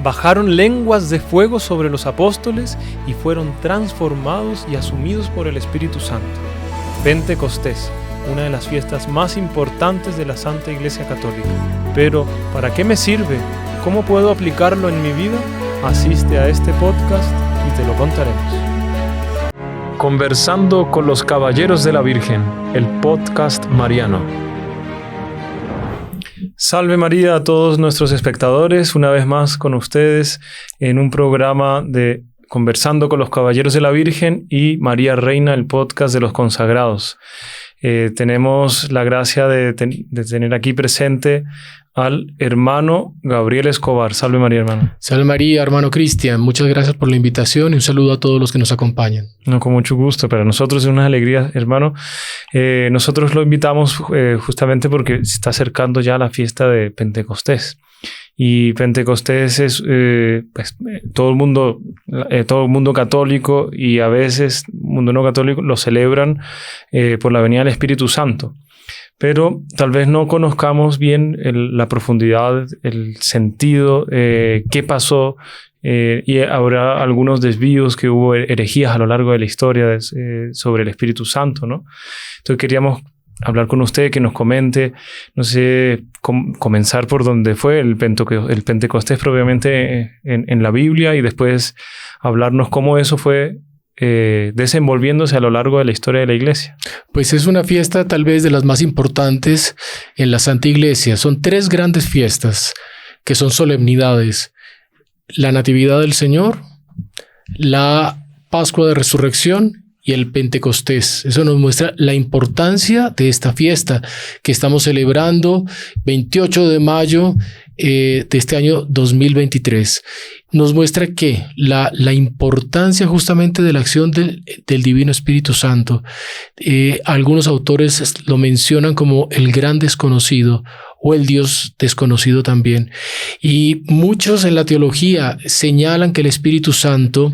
bajaron lenguas de fuego sobre los apóstoles y fueron transformados y asumidos por el Espíritu Santo. Pentecostés, una de las fiestas más importantes de la Santa Iglesia Católica. Pero, ¿para qué me sirve? ¿Cómo puedo aplicarlo en mi vida? Asiste a este podcast y te lo contaremos. Conversando con los Caballeros de la Virgen, el podcast mariano. Salve María a todos nuestros espectadores, una vez más con ustedes en un programa de Conversando con los Caballeros de la Virgen y María Reina, el podcast de los consagrados. Tenemos la gracia de tener aquí presente al hermano Gabriel Escobar. Salve María, hermano. Salve María, hermano Cristian. Muchas gracias por la invitación y un saludo a todos los que nos acompañan. No, con mucho gusto. Para nosotros es una alegría, hermano. Nosotros lo invitamos justamente porque se está acercando ya la fiesta de Pentecostés. Y Pentecostés es pues, todo el mundo católico y a veces mundo no católico lo celebran por la venida del Espíritu Santo. Pero tal vez no conozcamos bien la profundidad, el sentido, qué pasó, y habrá algunos desvíos que hubo, herejías a lo largo de la historia sobre el Espíritu Santo, ¿no? Entonces queríamos hablar con usted, que nos comente, no sé, comenzar por donde fue el Pentecostés propiamente en la Biblia y después hablarnos cómo eso fue desenvolviéndose a lo largo de la historia de la Iglesia. Pues es una fiesta tal vez de las más importantes en la Santa Iglesia. Son 3 grandes fiestas que son solemnidades: la Natividad del Señor, la Pascua de Resurrección y el Pentecostés. Eso nos muestra la importancia de esta fiesta que estamos celebrando 28 de mayo de este año 2023. Nos muestra que la importancia justamente de la acción del Divino Espíritu Santo. Algunos autores lo mencionan como el gran desconocido o el Dios desconocido también. Y muchos en la teología señalan que el Espíritu Santo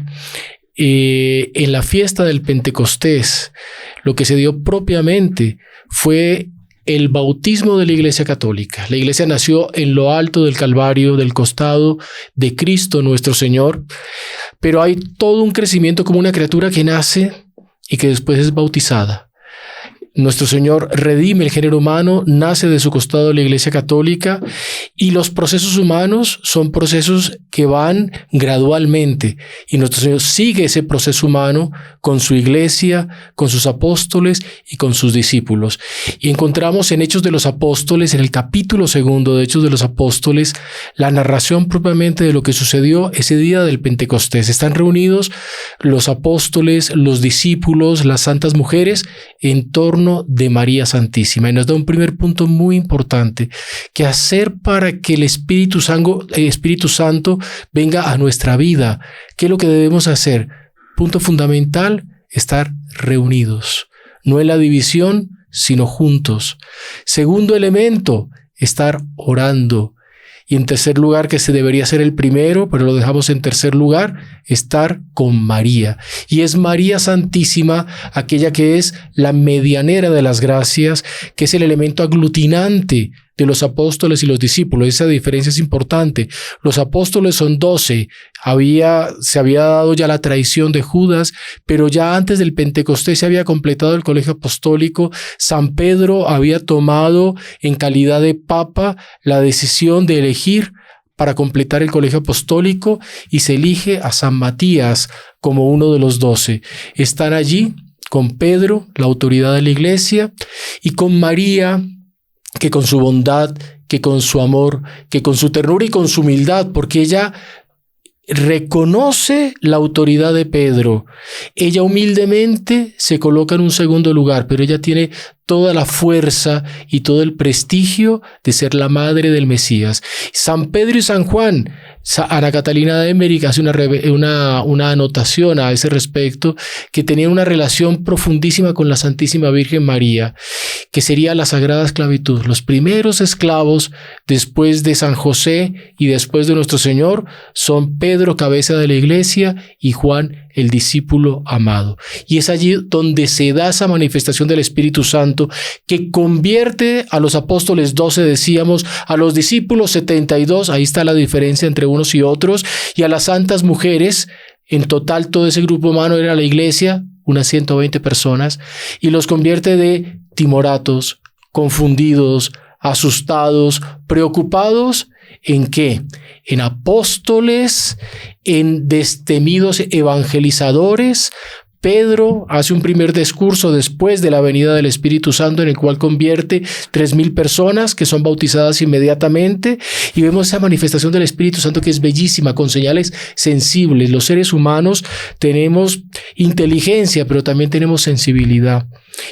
en la fiesta del Pentecostés, lo que se dio propiamente fue el bautismo de la Iglesia Católica. La Iglesia nació en lo alto del Calvario, del costado de Cristo nuestro Señor, pero hay todo un crecimiento como una criatura que nace y que después es bautizada. Nuestro Señor redime el género humano, nace de su costado la Iglesia Católica, y los procesos humanos son procesos que van gradualmente, y nuestro Señor sigue ese proceso humano con su Iglesia, con sus apóstoles y con sus discípulos. Y encontramos en Hechos de los Apóstoles, en el capítulo 2 de Hechos de los Apóstoles, la narración propiamente de lo que sucedió ese día del Pentecostés. Están reunidos los apóstoles, los discípulos, las santas mujeres en torno de María Santísima, y nos da un primer punto muy importante: ¿qué hacer para que el Espíritu Santo venga a nuestra vida? ¿Qué es lo que debemos hacer? Punto fundamental: estar reunidos, no en la división, sino juntos. Segundo elemento: estar orando. Y en tercer lugar, que se debería ser el primero, pero lo dejamos en tercer lugar, estar con María. Y es María Santísima aquella que es la medianera de las gracias, que es el elemento aglutinante de los apóstoles y los discípulos. Esa diferencia es importante. Los apóstoles son 12. Se había dado ya la traición de Judas, pero ya antes del Pentecostés se había completado el colegio apostólico. San Pedro había tomado en calidad de papa la decisión de elegir para completar el colegio apostólico, y se elige a San Matías como uno de los 12. Están allí con Pedro, la autoridad de la Iglesia, y con María, que con su bondad, que con su amor, que con su ternura y con su humildad, porque ella reconoce la autoridad de Pedro. Ella humildemente se coloca en un segundo lugar, pero ella tiene toda la fuerza y todo el prestigio de ser la madre del Mesías. San Pedro y San Juan, Ana Catalina de Emmerich hace una anotación a ese respecto, que tenían una relación profundísima con la Santísima Virgen María, que sería la Sagrada Esclavitud. Los primeros esclavos después de San José y después de nuestro Señor son Pedro, cabeza de la Iglesia, y Juan, el discípulo amado. Y es allí donde se da esa manifestación del Espíritu Santo que convierte a los apóstoles 12, decíamos, a los discípulos 72, ahí está la diferencia entre unos y otros, y a las santas mujeres. En total todo ese grupo humano era la iglesia, unas 120 personas, y los convierte de timoratos, confundidos, asustados, preocupados. ¿En qué? En apóstoles, en destemidos evangelizadores. Pedro hace un primer discurso después de la venida del Espíritu Santo en el cual convierte 3,000 personas que son bautizadas inmediatamente, y vemos esa manifestación del Espíritu Santo que es bellísima, con señales sensibles. Los seres humanos tenemos inteligencia, pero también tenemos sensibilidad,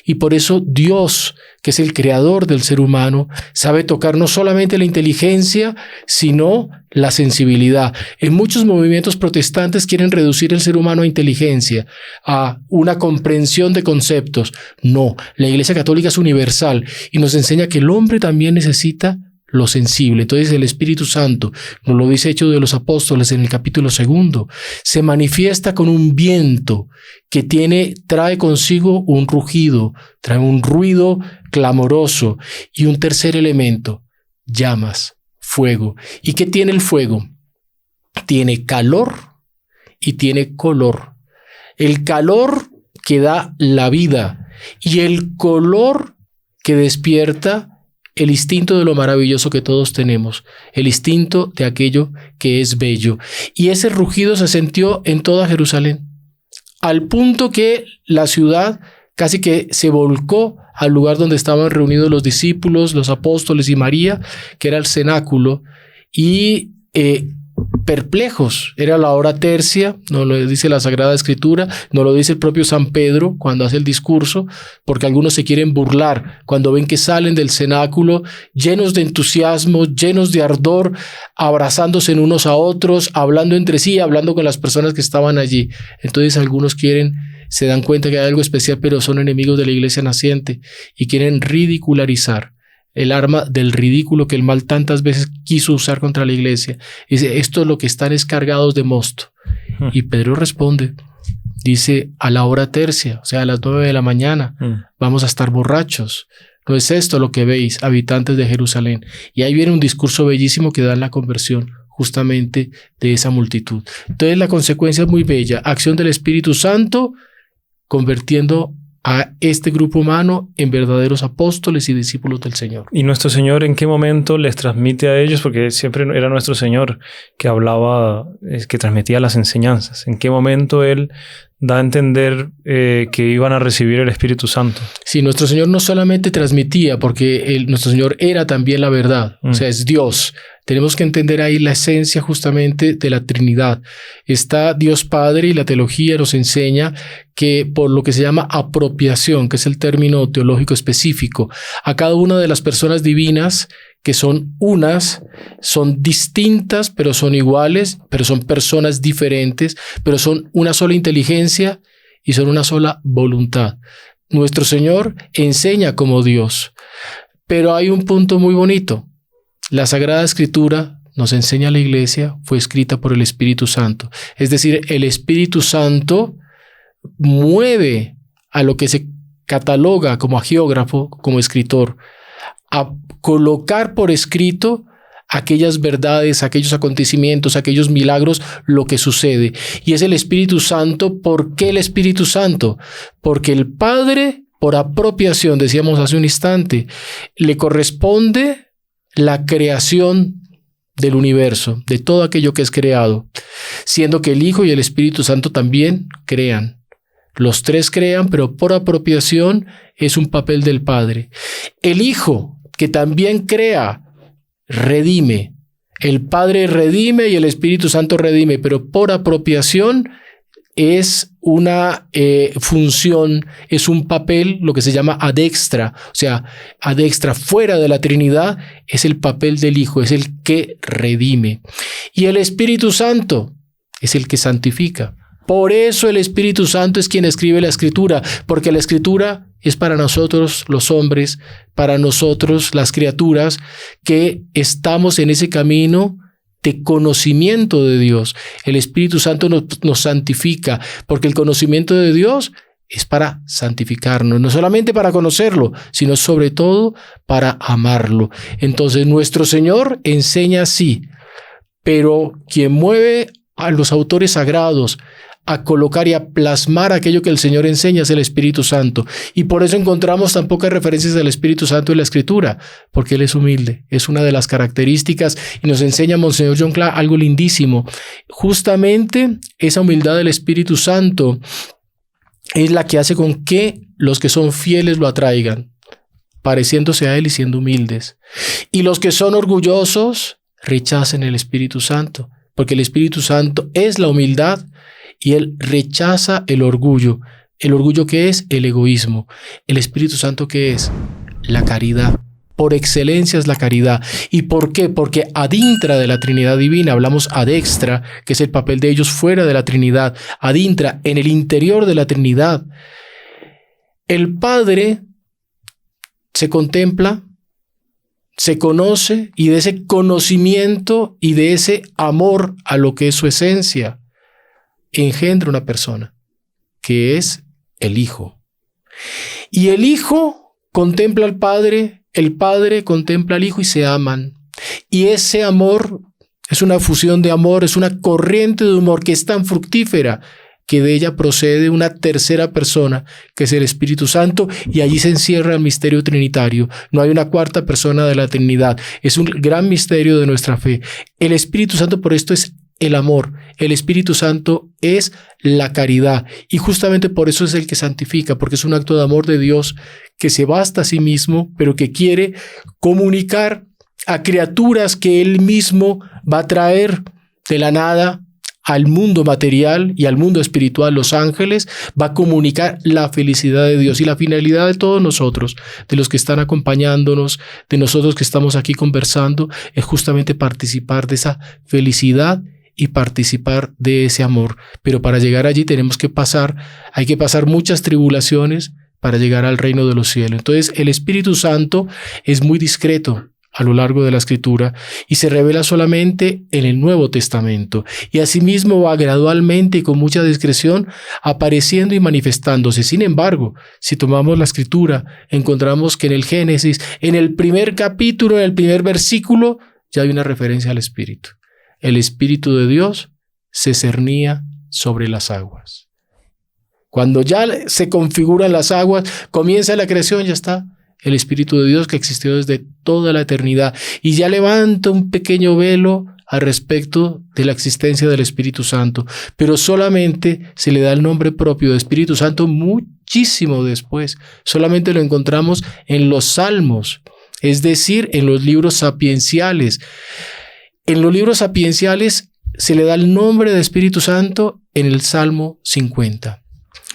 y por eso Dios, que es el creador del ser humano, sabe tocar no solamente la inteligencia, sino la sensibilidad. En muchos movimientos protestantes quieren reducir el ser humano a inteligencia, a una comprensión de conceptos. No, la Iglesia Católica es universal y nos enseña que el hombre también necesita lo sensible. Entonces el Espíritu Santo, nos lo dice Hechos de los Apóstoles en el capítulo 2, se manifiesta con un viento que trae consigo un rugido, trae un ruido clamoroso, y un tercer elemento, llamas, fuego. ¿Y qué tiene el fuego? Tiene calor y tiene color. El calor que da la vida y el color que despierta el instinto de lo maravilloso que todos tenemos, el instinto de aquello que es bello. Y ese rugido se sintió en toda Jerusalén, al punto que la ciudad casi que se volcó al lugar donde estaban reunidos los discípulos, los apóstoles y María, que era el cenáculo, y perplejos. Era la hora tercia, nos lo dice la Sagrada Escritura, nos lo dice el propio San Pedro cuando hace el discurso, porque algunos se quieren burlar cuando ven que salen del cenáculo llenos de entusiasmo, llenos de ardor, abrazándose en unos a otros, hablando entre sí, hablando con las personas que estaban allí. Entonces algunos se dan cuenta que hay algo especial, pero son enemigos de la iglesia naciente y quieren ridicularizar el arma del ridículo que el mal tantas veces quiso usar contra la iglesia. Dice, esto es lo que están cargados de mosto. Y Pedro responde, dice, a la hora tercia, o sea, a las 9 de la mañana, vamos a estar borrachos. ¿No es esto lo que veis, habitantes de Jerusalén? Y ahí viene un discurso bellísimo que da la conversión justamente de esa multitud. Entonces la consecuencia es muy bella, acción del Espíritu Santo convirtiendo a este grupo humano en verdaderos apóstoles y discípulos del Señor. ¿Y nuestro Señor en qué momento les transmite a ellos? Porque siempre era nuestro Señor que hablaba, que transmitía las enseñanzas. ¿En qué momento Él da a entender que iban a recibir el Espíritu Santo? Sí, nuestro Señor no solamente transmitía, porque nuestro Señor era también la verdad, o sea, es Dios. Tenemos que entender ahí la esencia justamente de la Trinidad. Está Dios Padre y la teología nos enseña que por lo que se llama apropiación, que es el término teológico específico, a cada una de las personas divinas, que son unas, son distintas, pero son iguales, pero son personas diferentes, pero son una sola inteligencia y son una sola voluntad. Nuestro Señor enseña como Dios, pero hay un punto muy bonito. La Sagrada Escritura, nos enseña la Iglesia, fue escrita por el Espíritu Santo. Es decir, el Espíritu Santo mueve a lo que se cataloga como agiógrafo, como escritor, a colocar por escrito aquellas verdades, aquellos acontecimientos, aquellos milagros, lo que sucede. Y es el Espíritu Santo. ¿Por qué el Espíritu Santo? Porque el Padre, por apropiación, decíamos hace un instante, le corresponde la creación del universo, de todo aquello que es creado, siendo que el Hijo y el Espíritu Santo también crean. Los tres crean, pero por apropiación es un papel del Padre. El Hijo, que también crea, redime. El Padre redime y el Espíritu Santo redime, pero por apropiación es una función, es un papel, lo que se llama ad extra, o sea, ad extra, fuera de la Trinidad, es el papel del Hijo, es el que redime. Y el Espíritu Santo es el que santifica. Por eso el Espíritu Santo es quien escribe la Escritura, porque la Escritura es para nosotros los hombres, para nosotros las criaturas que estamos en ese camino de conocimiento de Dios. El Espíritu Santo nos santifica, porque el conocimiento de Dios es para santificarnos, no solamente para conocerlo, sino sobre todo para amarlo. Entonces nuestro Señor enseña así, pero quien mueve a los autores sagrados a colocar y a plasmar aquello que el Señor enseña es el Espíritu Santo. Y por eso encontramos tan pocas referencias del Espíritu Santo en la Escritura, porque Él es humilde. Es una de las características y nos enseña Monseñor John Clark algo lindísimo. Justamente esa humildad del Espíritu Santo es la que hace con que los que son fieles lo atraigan, pareciéndose a Él y siendo humildes. Y los que son orgullosos rechacen el Espíritu Santo, porque el Espíritu Santo es la humildad y Él rechaza el orgullo. ¿El orgullo qué es? El egoísmo. ¿El Espíritu Santo qué es? La caridad. Por excelencia es la caridad. ¿Y por qué? Porque adintra de la Trinidad Divina, hablamos adextra, que es el papel de ellos fuera de la Trinidad, adintra, en el interior de la Trinidad. El Padre se contempla, se conoce, y de ese conocimiento y de ese amor a lo que es su esencia, engendra una persona, que es el Hijo. Y el Hijo contempla al Padre, el Padre contempla al Hijo y se aman. Y ese amor es una fusión de amor, es una corriente de amor que es tan fructífera que de ella procede una tercera persona, que es el Espíritu Santo, y allí se encierra el misterio trinitario. No hay una cuarta persona de la Trinidad. Es un gran misterio de nuestra fe. El Espíritu Santo por esto es el amor. El Espíritu Santo es la caridad, y justamente por eso es el que santifica, porque es un acto de amor de Dios que se basta a sí mismo, pero que quiere comunicar a criaturas que Él mismo va a traer de la nada al mundo material y al mundo espiritual, los ángeles, va a comunicar la felicidad de Dios y la finalidad de todos nosotros, de los que están acompañándonos, de nosotros que estamos aquí conversando, es justamente participar de esa felicidad y participar de ese amor. Pero para llegar allí hay que pasar muchas tribulaciones para llegar al reino de los cielos. Entonces el Espíritu Santo es muy discreto a lo largo de la Escritura y se revela solamente en el Nuevo Testamento, y asimismo va gradualmente y con mucha discreción apareciendo y manifestándose. Sin embargo, si tomamos la Escritura, encontramos que en el Génesis, en el primer capítulo, en el primer versículo, ya hay una referencia al Espíritu. El Espíritu de Dios se cernía sobre las aguas. Cuando ya se configuran las aguas, comienza la creación, ya está el Espíritu de Dios que existió desde toda la eternidad, y ya levanta un pequeño velo al respecto de la existencia del Espíritu Santo, pero solamente se le da el nombre propio de Espíritu Santo muchísimo después. Solamente lo encontramos en los Salmos, es decir, en los libros sapienciales. En los libros sapienciales se le da el nombre de Espíritu Santo en el Salmo 50.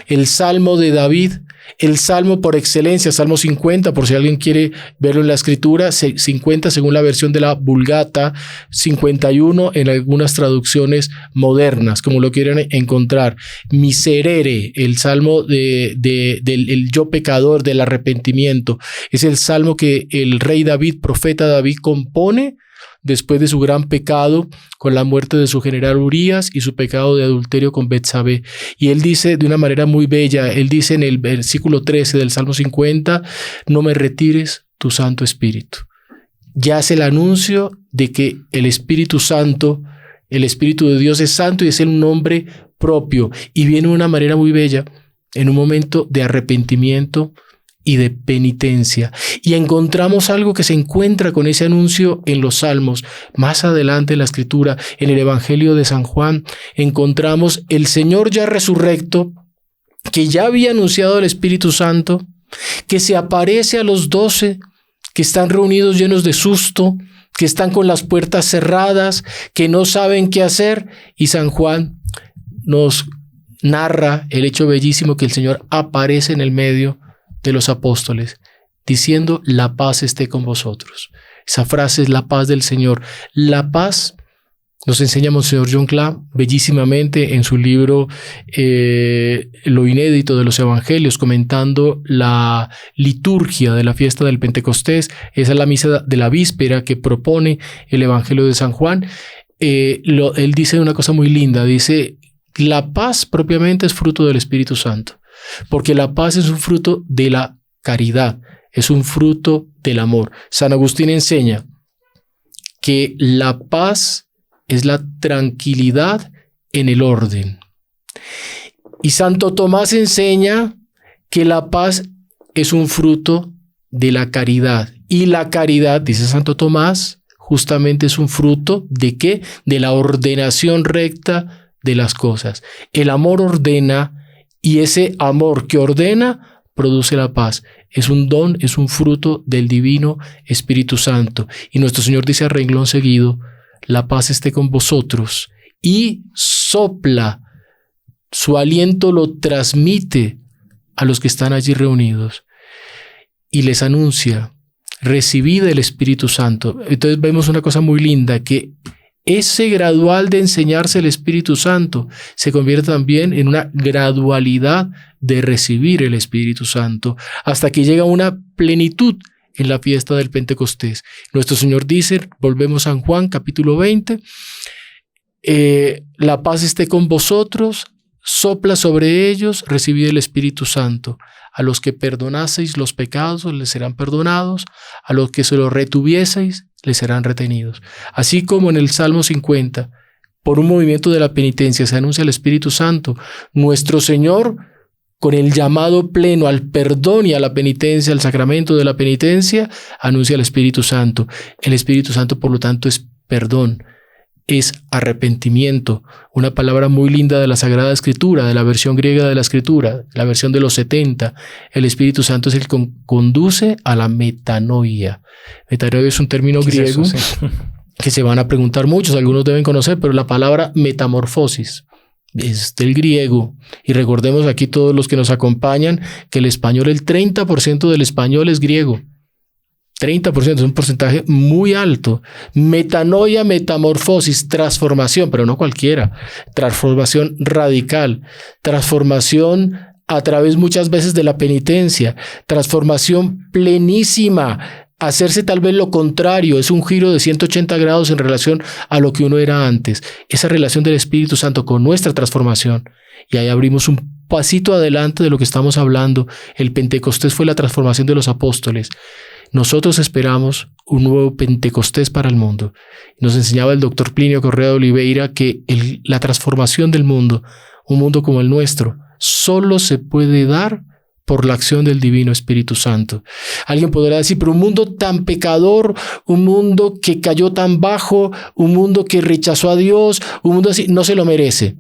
El Salmo de David, el Salmo por excelencia, Salmo 50, por si alguien quiere verlo en la Escritura, 50 según la versión de la Vulgata, 51 en algunas traducciones modernas, como lo quieran encontrar. Miserere, el Salmo del yo pecador, del arrepentimiento, es el Salmo que el rey David, profeta David, compone después de su gran pecado con la muerte de su general Urías y su pecado de adulterio con Betsabé. Y él dice de una manera muy bella, él dice en el versículo 13 del Salmo 50, no me retires tu Santo Espíritu. Ya hace el anuncio de que el Espíritu Santo, el Espíritu de Dios es santo y es un nombre propio, y viene de una manera muy bella en un momento de arrepentimiento y de penitencia. Y encontramos algo que se encuentra con ese anuncio en los Salmos. Más adelante en la Escritura, en el Evangelio de San Juan, encontramos el Señor ya resurrecto, que ya había anunciado el Espíritu Santo, que se aparece a los 12, que están reunidos llenos de susto, que están con las puertas cerradas, que no saben qué hacer, y San Juan nos narra el hecho bellísimo que el Señor aparece en el medio de los apóstoles, diciendo, la paz esté con vosotros. Esa frase es la paz del Señor. La paz nos enseña Monseñor John Clark bellísimamente en su libro Lo inédito de los Evangelios, comentando la liturgia de la fiesta del Pentecostés. Esa es la misa de la víspera que propone el Evangelio de San Juan. él dice una cosa muy linda, dice, la paz propiamente es fruto del Espíritu Santo, porque la paz es un fruto de la caridad, es un fruto del amor. San Agustín enseña que la paz es la tranquilidad en el orden. Y Santo Tomás enseña que la paz es un fruto de la caridad. Y la caridad, dice Santo Tomás, justamente es un fruto ¿de qué? De la ordenación recta de las cosas. El amor ordena y ese amor que ordena produce la paz. Es un don, es un fruto del divino Espíritu Santo. Y nuestro Señor dice a renglón seguido, la paz esté con vosotros, y sopla, su aliento lo transmite a los que están allí reunidos y les anuncia, recibid el Espíritu Santo. Entonces vemos una cosa muy linda, que ese gradual de enseñarse el Espíritu Santo se convierte también en una gradualidad de recibir el Espíritu Santo, hasta que llega una plenitud en la fiesta del Pentecostés. Nuestro Señor dice, volvemos a San Juan capítulo 20, la paz esté con vosotros, sopla sobre ellos, recibid el Espíritu Santo. A los que perdonaseis los pecados les serán perdonados, a los que se los retuvieseis les serán retenidos. Así como en el Salmo 50, por un movimiento de la penitencia se anuncia el Espíritu Santo, nuestro Señor, con el llamado pleno al perdón y a la penitencia, al sacramento de la penitencia, anuncia el Espíritu Santo. El Espíritu Santo, por lo tanto, es perdón, es arrepentimiento, una palabra muy linda de la Sagrada Escritura, de la versión griega de la Escritura, la versión de los 70. El Espíritu Santo es el que conduce a la metanoia. Metanoia es un término griego que se van a preguntar muchos, algunos deben conocer, pero la palabra metamorfosis es del griego. Y recordemos aquí todos los que nos acompañan que el español, el 30% del español es griego. 30% es un porcentaje muy alto. Metanoia, metamorfosis, transformación, pero no cualquiera. Transformación radical, transformación a través muchas veces de la penitencia, transformación plenísima, hacerse tal vez lo contrario, es un giro de 180 grados en relación a lo que uno era antes. Esa relación del Espíritu Santo con nuestra transformación. Y ahí abrimos un pasito adelante de lo que estamos hablando. El Pentecostés fue la transformación de los apóstoles. Nosotros esperamos un nuevo Pentecostés para el mundo. Nos enseñaba el doctor Plinio Correa de Oliveira que la transformación del mundo, un mundo como el nuestro, solo se puede dar por la acción del Divino Espíritu Santo. Alguien podrá decir, pero un mundo tan pecador, un mundo que cayó tan bajo, un mundo que rechazó a Dios, un mundo así, no se lo merece.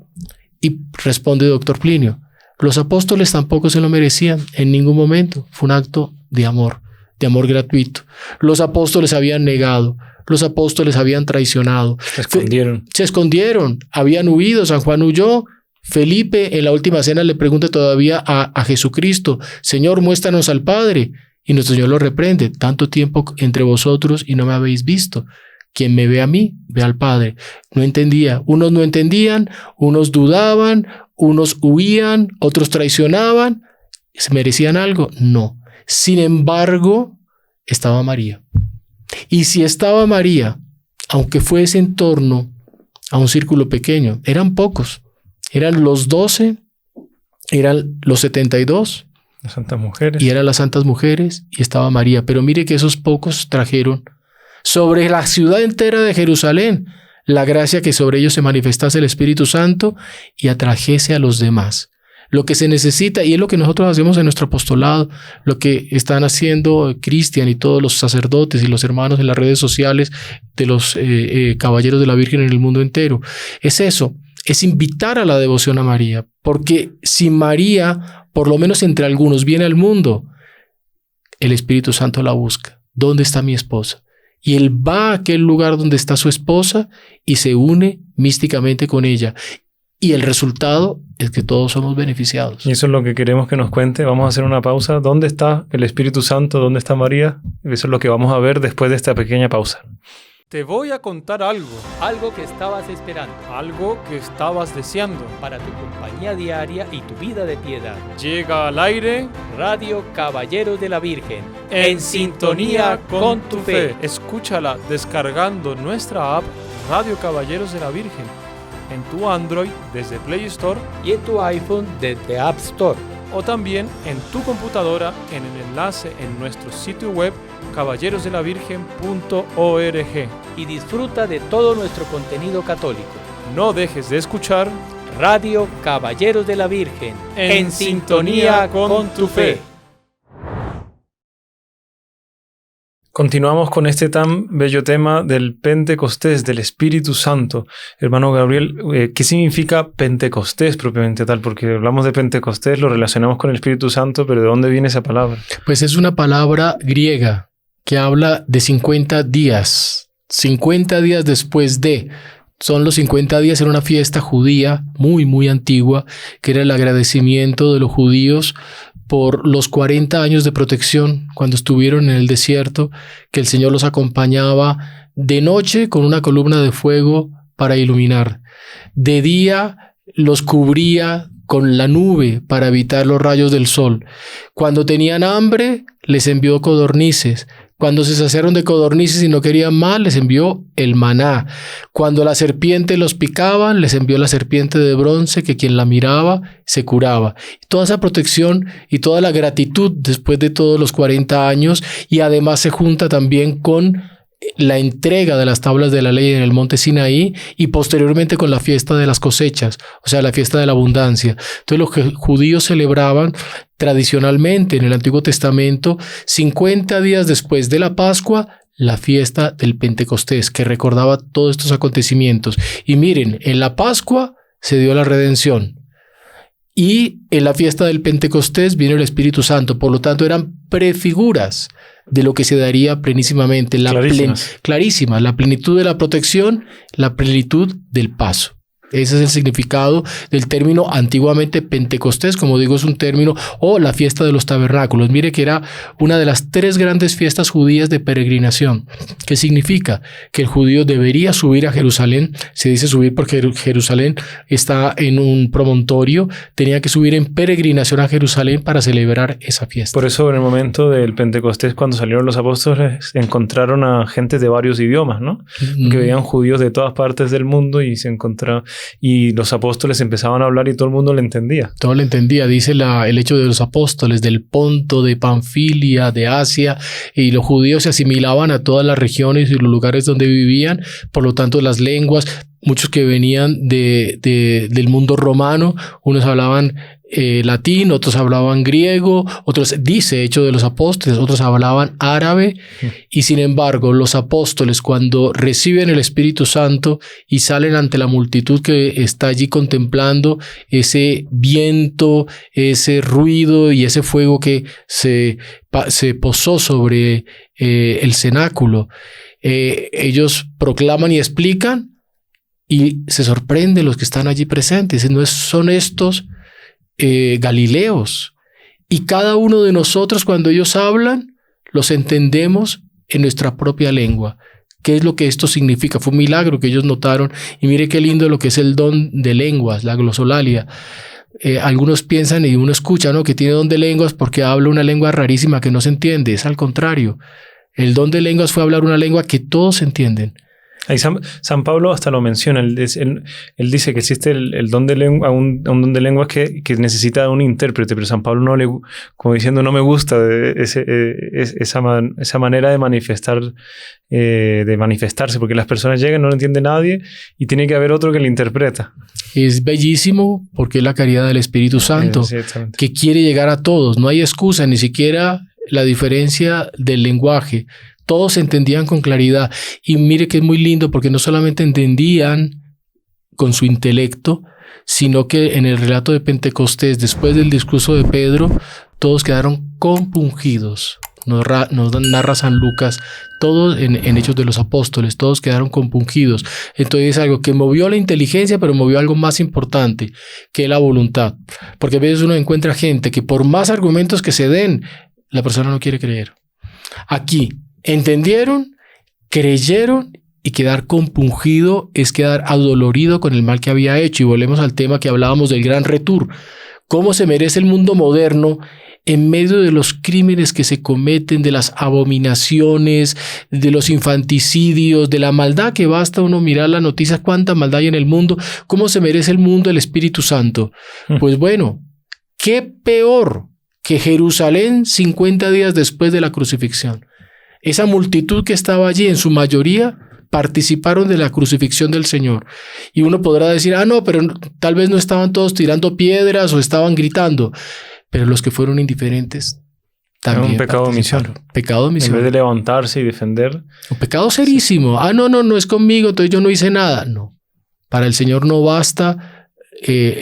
Y responde el doctor Plinio, los apóstoles tampoco se lo merecían en ningún momento. Fue un acto de amor gratuito. Los apóstoles habían negado, los apóstoles habían traicionado. Se escondieron, habían huido, San Juan huyó. Felipe en la última cena le pregunta todavía a Jesucristo, Señor, muéstranos al Padre. Y nuestro Señor lo reprende, tanto tiempo entre vosotros y no me habéis visto. Quien me ve a mí, ve al Padre. No entendía, unos no entendían, unos dudaban, unos huían, otros traicionaban. ¿Se merecían algo? No. Sin embargo, estaba María. Y si estaba María, aunque fuese en torno a un círculo pequeño, eran pocos. Eran los 12, eran los 72. Las santas mujeres. Y eran las santas mujeres y estaba María. Pero mire que esos pocos trajeron sobre la ciudad entera de Jerusalén la gracia que sobre ellos se manifestase el Espíritu Santo y atrajese a los demás. Lo que se necesita, y es lo que nosotros hacemos en nuestro apostolado, lo que están haciendo Cristian y todos los sacerdotes y los hermanos en las redes sociales de los caballeros de la Virgen en el mundo entero, es eso, es invitar a la devoción a María, porque si María, por lo menos entre algunos, viene al mundo, el Espíritu Santo la busca. ¿Dónde está mi esposa? Y él va a aquel lugar donde está su esposa y se une místicamente con ella. Y el resultado es que todos somos beneficiados. Y eso es lo que queremos que nos cuente. Vamos a hacer una pausa. ¿Dónde está el Espíritu Santo? ¿Dónde está María? Eso es lo que vamos a ver después de esta pequeña pausa. Te voy a contar algo que estabas esperando, algo que estabas deseando para tu compañía diaria y tu vida de piedad. Llega al aire Radio Caballeros de la Virgen, en sintonía con tu fe. Escúchala descargando nuestra app Radio Caballeros de la Virgen en tu Android desde Play Store y en tu iPhone desde App Store. o también en tu computadora en el enlace en nuestro sitio web caballerosdelavirgen.org. Y disfruta de todo nuestro contenido católico. No dejes de escuchar Radio Caballeros de la Virgen, En sintonía con tu fe. Continuamos con este tan bello tema del Pentecostés, del Espíritu Santo. Hermano Gabriel, ¿qué significa Pentecostés propiamente tal? Porque hablamos de Pentecostés, lo relacionamos con el Espíritu Santo, pero ¿de dónde viene esa palabra? Pues es una palabra griega que habla de 50 días. 50 días después de. Son los 50 días en una fiesta judía muy, muy antigua, que era el agradecimiento de los judíos por los 40 años de protección cuando estuvieron en el desierto, que el Señor los acompañaba de noche con una columna de fuego para iluminar. De día los cubría con la nube para evitar los rayos del sol. Cuando tenían hambre, les envió codornices. Cuando se saciaron de codornices y no querían más, les envió el maná. Cuando la serpiente los picaba, les envió la serpiente de bronce, que quien la miraba se curaba. Toda esa protección y toda la gratitud después de todos los 40 años, y además se junta también con la entrega de las tablas de la ley en el monte Sinaí y posteriormente con la fiesta de las cosechas, o sea, la fiesta de la abundancia. Entonces los judíos celebraban tradicionalmente en el Antiguo Testamento 50 días después de la Pascua la fiesta del Pentecostés, que recordaba todos estos acontecimientos. Y miren, en la Pascua se dio la redención y en la fiesta del Pentecostés vino el Espíritu Santo. Por lo tanto, eran prefiguras de lo que se daría plenísimamente, clarísimas, la plenitud de la protección, la plenitud del paso. Ese es el significado del término antiguamente Pentecostés, como digo, es un término, o la fiesta de los tabernáculos. Mire que era una de las 3 grandes fiestas judías de peregrinación. ¿Qué significa? Que el judío debería subir a Jerusalén. Se dice subir porque Jerusalén está en un promontorio. Tenía que subir en peregrinación a Jerusalén para celebrar esa fiesta. Por eso en el momento del Pentecostés, cuando salieron los apóstoles, encontraron a gente de varios idiomas, ¿no? Que veían judíos de todas partes del mundo y se encontraban. Y los apóstoles empezaban a hablar y todo el mundo le entendía. Todo le entendía. Dice el hecho de los apóstoles del Ponto, de Panfilia, de Asia, y los judíos se asimilaban a todas las regiones y los lugares donde vivían. Por lo tanto, las lenguas, muchos que venían del mundo romano, unos hablaban latín, otros hablaban griego, otros, dice Hechos de los Apóstoles, otros hablaban árabe. Y sin embargo, los apóstoles, cuando reciben el Espíritu Santo y salen ante la multitud que está allí contemplando ese viento, ese ruido y ese fuego que se posó sobre el cenáculo, ellos proclaman y explican, y se sorprenden los que están allí presentes. No son estos Galileos, y cada uno de nosotros, cuando ellos hablan, los entendemos en nuestra propia lengua. ¿Qué es lo que esto significa? Fue un milagro que ellos notaron, y mire qué lindo lo que es el don de lenguas, la glosolalia. Algunos piensan y uno escucha, ¿no?, que tiene don de lenguas porque habla una lengua rarísima que no se entiende. Es al contrario. El don de lenguas fue hablar una lengua que todos entienden. Ahí San Pablo hasta lo menciona. Él dice que existe el don de lengua, un don de lenguas que necesita un intérprete, pero San Pablo como diciendo, no me gusta esa manera de manifestarse, porque las personas llegan, no lo entiende nadie y tiene que haber otro que le interpreta. Es bellísimo porque es la caridad del Espíritu Santo, que quiere llegar a todos. No hay excusa, ni siquiera la diferencia del lenguaje. Todos se entendían con claridad. Y mire que es muy lindo porque no solamente entendían con su intelecto, sino que en el relato de Pentecostés, después del discurso de Pedro, todos quedaron compungidos. Nos narra San Lucas, todos en Hechos de los Apóstoles, todos quedaron compungidos. Entonces es algo que movió la inteligencia, pero movió algo más importante, que la voluntad. Porque a veces uno encuentra gente que por más argumentos que se den, la persona no quiere creer. Aquí entendieron, creyeron, y quedar compungido es quedar adolorido con el mal que había hecho. Y volvemos al tema que hablábamos del gran retour. ¿Cómo se merece el mundo moderno en medio de los crímenes que se cometen, de las abominaciones, de los infanticidios, de la maldad que basta uno mirar las noticias, cuánta maldad hay en el mundo, cómo se merece el mundo el Espíritu Santo. Pues bueno, ¿qué peor que Jerusalén 50 días después de la crucifixión? Esa multitud que estaba allí, en su mayoría, participaron de la crucifixión del Señor. Y uno podrá decir, no, pero tal vez no estaban todos tirando piedras o estaban gritando. Pero los que fueron indiferentes también. Un pecado de omisión. Pecado de omisión. En vez de levantarse y defender. Un pecado serísimo. No es conmigo, entonces yo no hice nada. No. Para el Señor no basta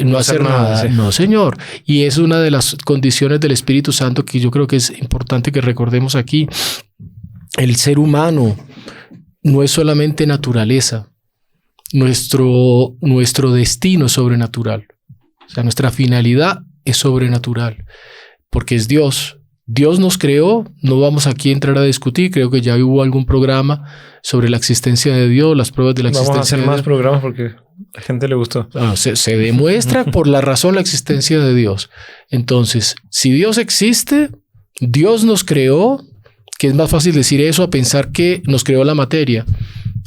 no hacer nada. Sí. No, Señor. Y es una de las condiciones del Espíritu Santo que yo creo que es importante que recordemos aquí. El ser humano no es solamente naturaleza. Nuestro destino es sobrenatural. O sea, nuestra finalidad es sobrenatural, porque es Dios. Dios nos creó, no vamos aquí a entrar a discutir, creo que ya hubo algún programa sobre la existencia de Dios, las pruebas de la existencia de Dios. Vamos a hacer más programas porque a la gente le gustó. Se demuestra por la razón la existencia de Dios. Entonces, si Dios existe, Dios nos creó, que es más fácil decir eso a pensar que nos creó la materia.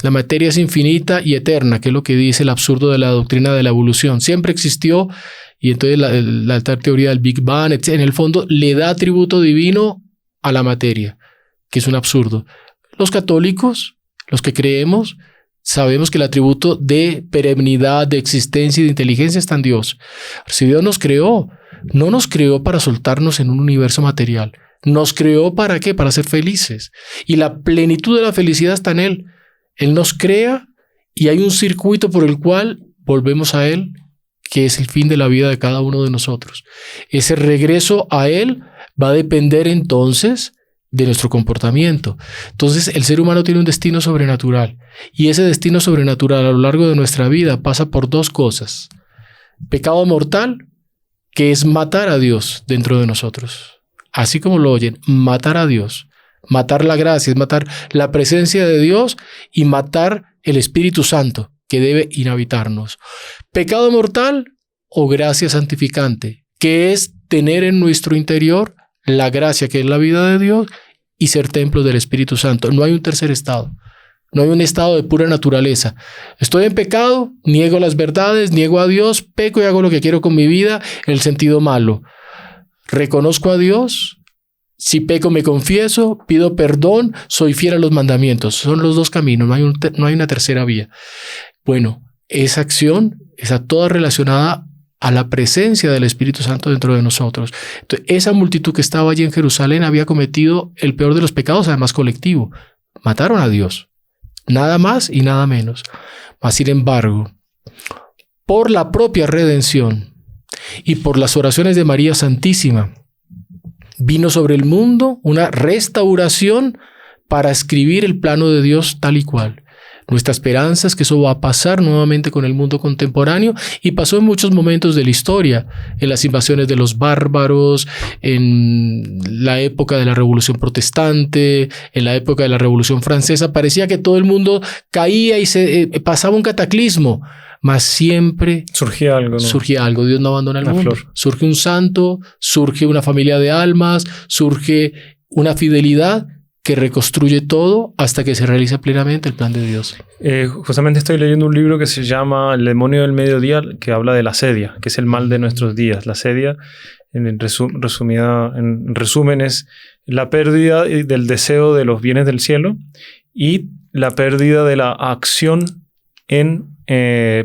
La materia es infinita y eterna, que es lo que dice el absurdo de la doctrina de la evolución. Siempre existió. Y entonces la teoría del Big Bang, en el fondo, le da atributo divino a la materia, que es un absurdo. Los católicos, los que creemos, sabemos que el atributo de perennidad, de existencia y de inteligencia está en Dios. Si Dios nos creó, no nos creó para soltarnos en un universo material. Nos creó ¿para qué? Para ser felices. Y la plenitud de la felicidad está en Él. Él nos crea y hay un circuito por el cual volvemos a Él, que es el fin de la vida de cada uno de nosotros. Ese regreso a Él va a depender entonces de nuestro comportamiento. Entonces el ser humano tiene un destino sobrenatural y ese destino sobrenatural a lo largo de nuestra vida pasa por dos cosas. Pecado mortal, que es matar a Dios dentro de nosotros. Así como lo oyen, matar a Dios. Matar la gracia, es matar la presencia de Dios y matar el Espíritu Santo que debe inhabitarnos. Pecado mortal o gracia santificante, que es tener en nuestro interior la gracia que es la vida de Dios y ser templo del Espíritu Santo. No hay un tercer estado. No hay un estado de pura naturaleza. Estoy en pecado, niego las verdades, niego a Dios, peco y hago lo que quiero con mi vida en el sentido malo. Reconozco a Dios. Si peco, me confieso, pido perdón, soy fiel a los mandamientos. Son los dos caminos, no hay una tercera vía. Bueno, esa acción está toda relacionada a la presencia del Espíritu Santo dentro de nosotros. Entonces, esa multitud que estaba allí en Jerusalén había cometido el peor de los pecados, además colectivo. Mataron a Dios. Nada más y nada menos. Mas, sin embargo, por la propia redención y por las oraciones de María Santísima, vino sobre el mundo una restauración para escribir el plano de Dios tal y cual. Nuestra esperanza es que eso va a pasar nuevamente con el mundo contemporáneo y pasó en muchos momentos de la historia, en las invasiones de los bárbaros, en la época de la Revolución Protestante, en la época de la Revolución Francesa. Parecía que todo el mundo caía y se pasaba un cataclismo, mas siempre surgía algo, ¿no? Surgía algo. Dios no abandona el mundo. Flor. Surge un santo, surge una familia de almas, surge una fidelidad que reconstruye todo hasta que se realiza plenamente el plan de Dios. Justamente estoy leyendo un libro que se llama El demonio del mediodía, que habla de la sedia, que es el mal de nuestros días. La sedia, en resumen, es la pérdida del deseo de los bienes del cielo y la pérdida de la acción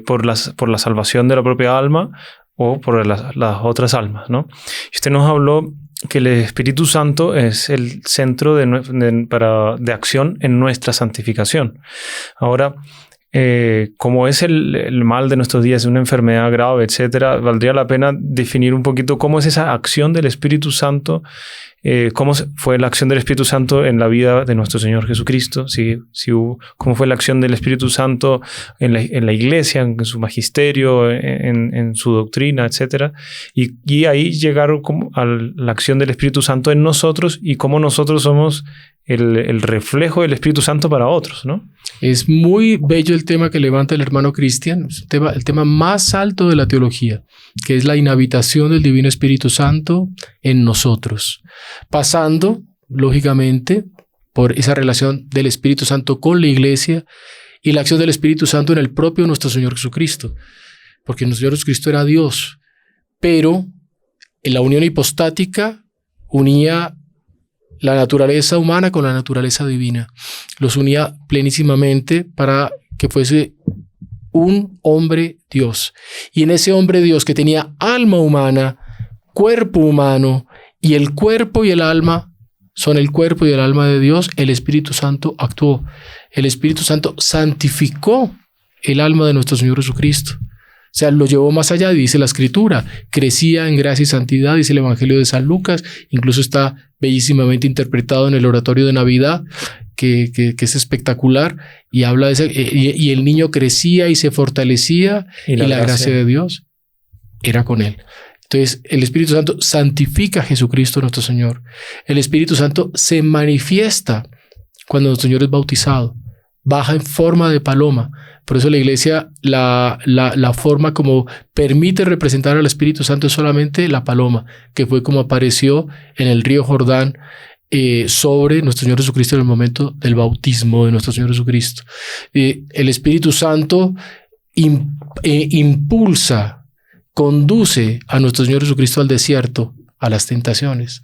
por la salvación de la propia alma o por las otras almas, ¿no? Y usted nos habló que el Espíritu Santo es el centro de acción en nuestra santificación. Ahora, como es el mal de nuestros días, una enfermedad grave, etcétera, valdría la pena definir un poquito cómo es esa acción del Espíritu Santo, cómo fue la acción del Espíritu Santo en la vida de nuestro Señor Jesucristo, cómo fue la acción del Espíritu Santo en la iglesia, en su magisterio, en su doctrina, etcétera, y ahí llegaron a la acción del Espíritu Santo en nosotros y cómo nosotros somos el reflejo del Espíritu Santo para otros, ¿no? Es muy bello el tema que levanta el hermano Cristian, es el tema más alto de la teología, que es la inhabitación del Divino Espíritu Santo en nosotros, pasando, lógicamente, por esa relación del Espíritu Santo con la Iglesia y la acción del Espíritu Santo en el propio nuestro Señor Jesucristo, porque nuestro Señor Jesucristo era Dios, pero en la unión hipostática unía la naturaleza humana con la naturaleza divina. Los unía plenísimamente para que fuese un hombre Dios. Y en ese hombre Dios que tenía alma humana, cuerpo humano, y el cuerpo y el alma son el cuerpo y el alma de Dios, el Espíritu Santo actuó. El Espíritu Santo santificó el alma de nuestro Señor Jesucristo. O sea, lo llevó más allá, dice la Escritura. Crecía en gracia y santidad, dice el Evangelio de San Lucas. Incluso está bellísimamente interpretado en el oratorio de Navidad, que es espectacular. Y habla de ese, y el niño crecía y se fortalecía, y la gracia de Dios era con él. Entonces, el Espíritu Santo santifica a Jesucristo nuestro Señor. El Espíritu Santo se manifiesta cuando nuestro Señor es bautizado. Baja en forma de paloma. Por eso la Iglesia, la forma como permite representar al Espíritu Santo es solamente la paloma, que fue como apareció en el río Jordán sobre nuestro Señor Jesucristo en el momento del bautismo de nuestro Señor Jesucristo. El Espíritu Santo impulsa, conduce a nuestro Señor Jesucristo al desierto, a las tentaciones.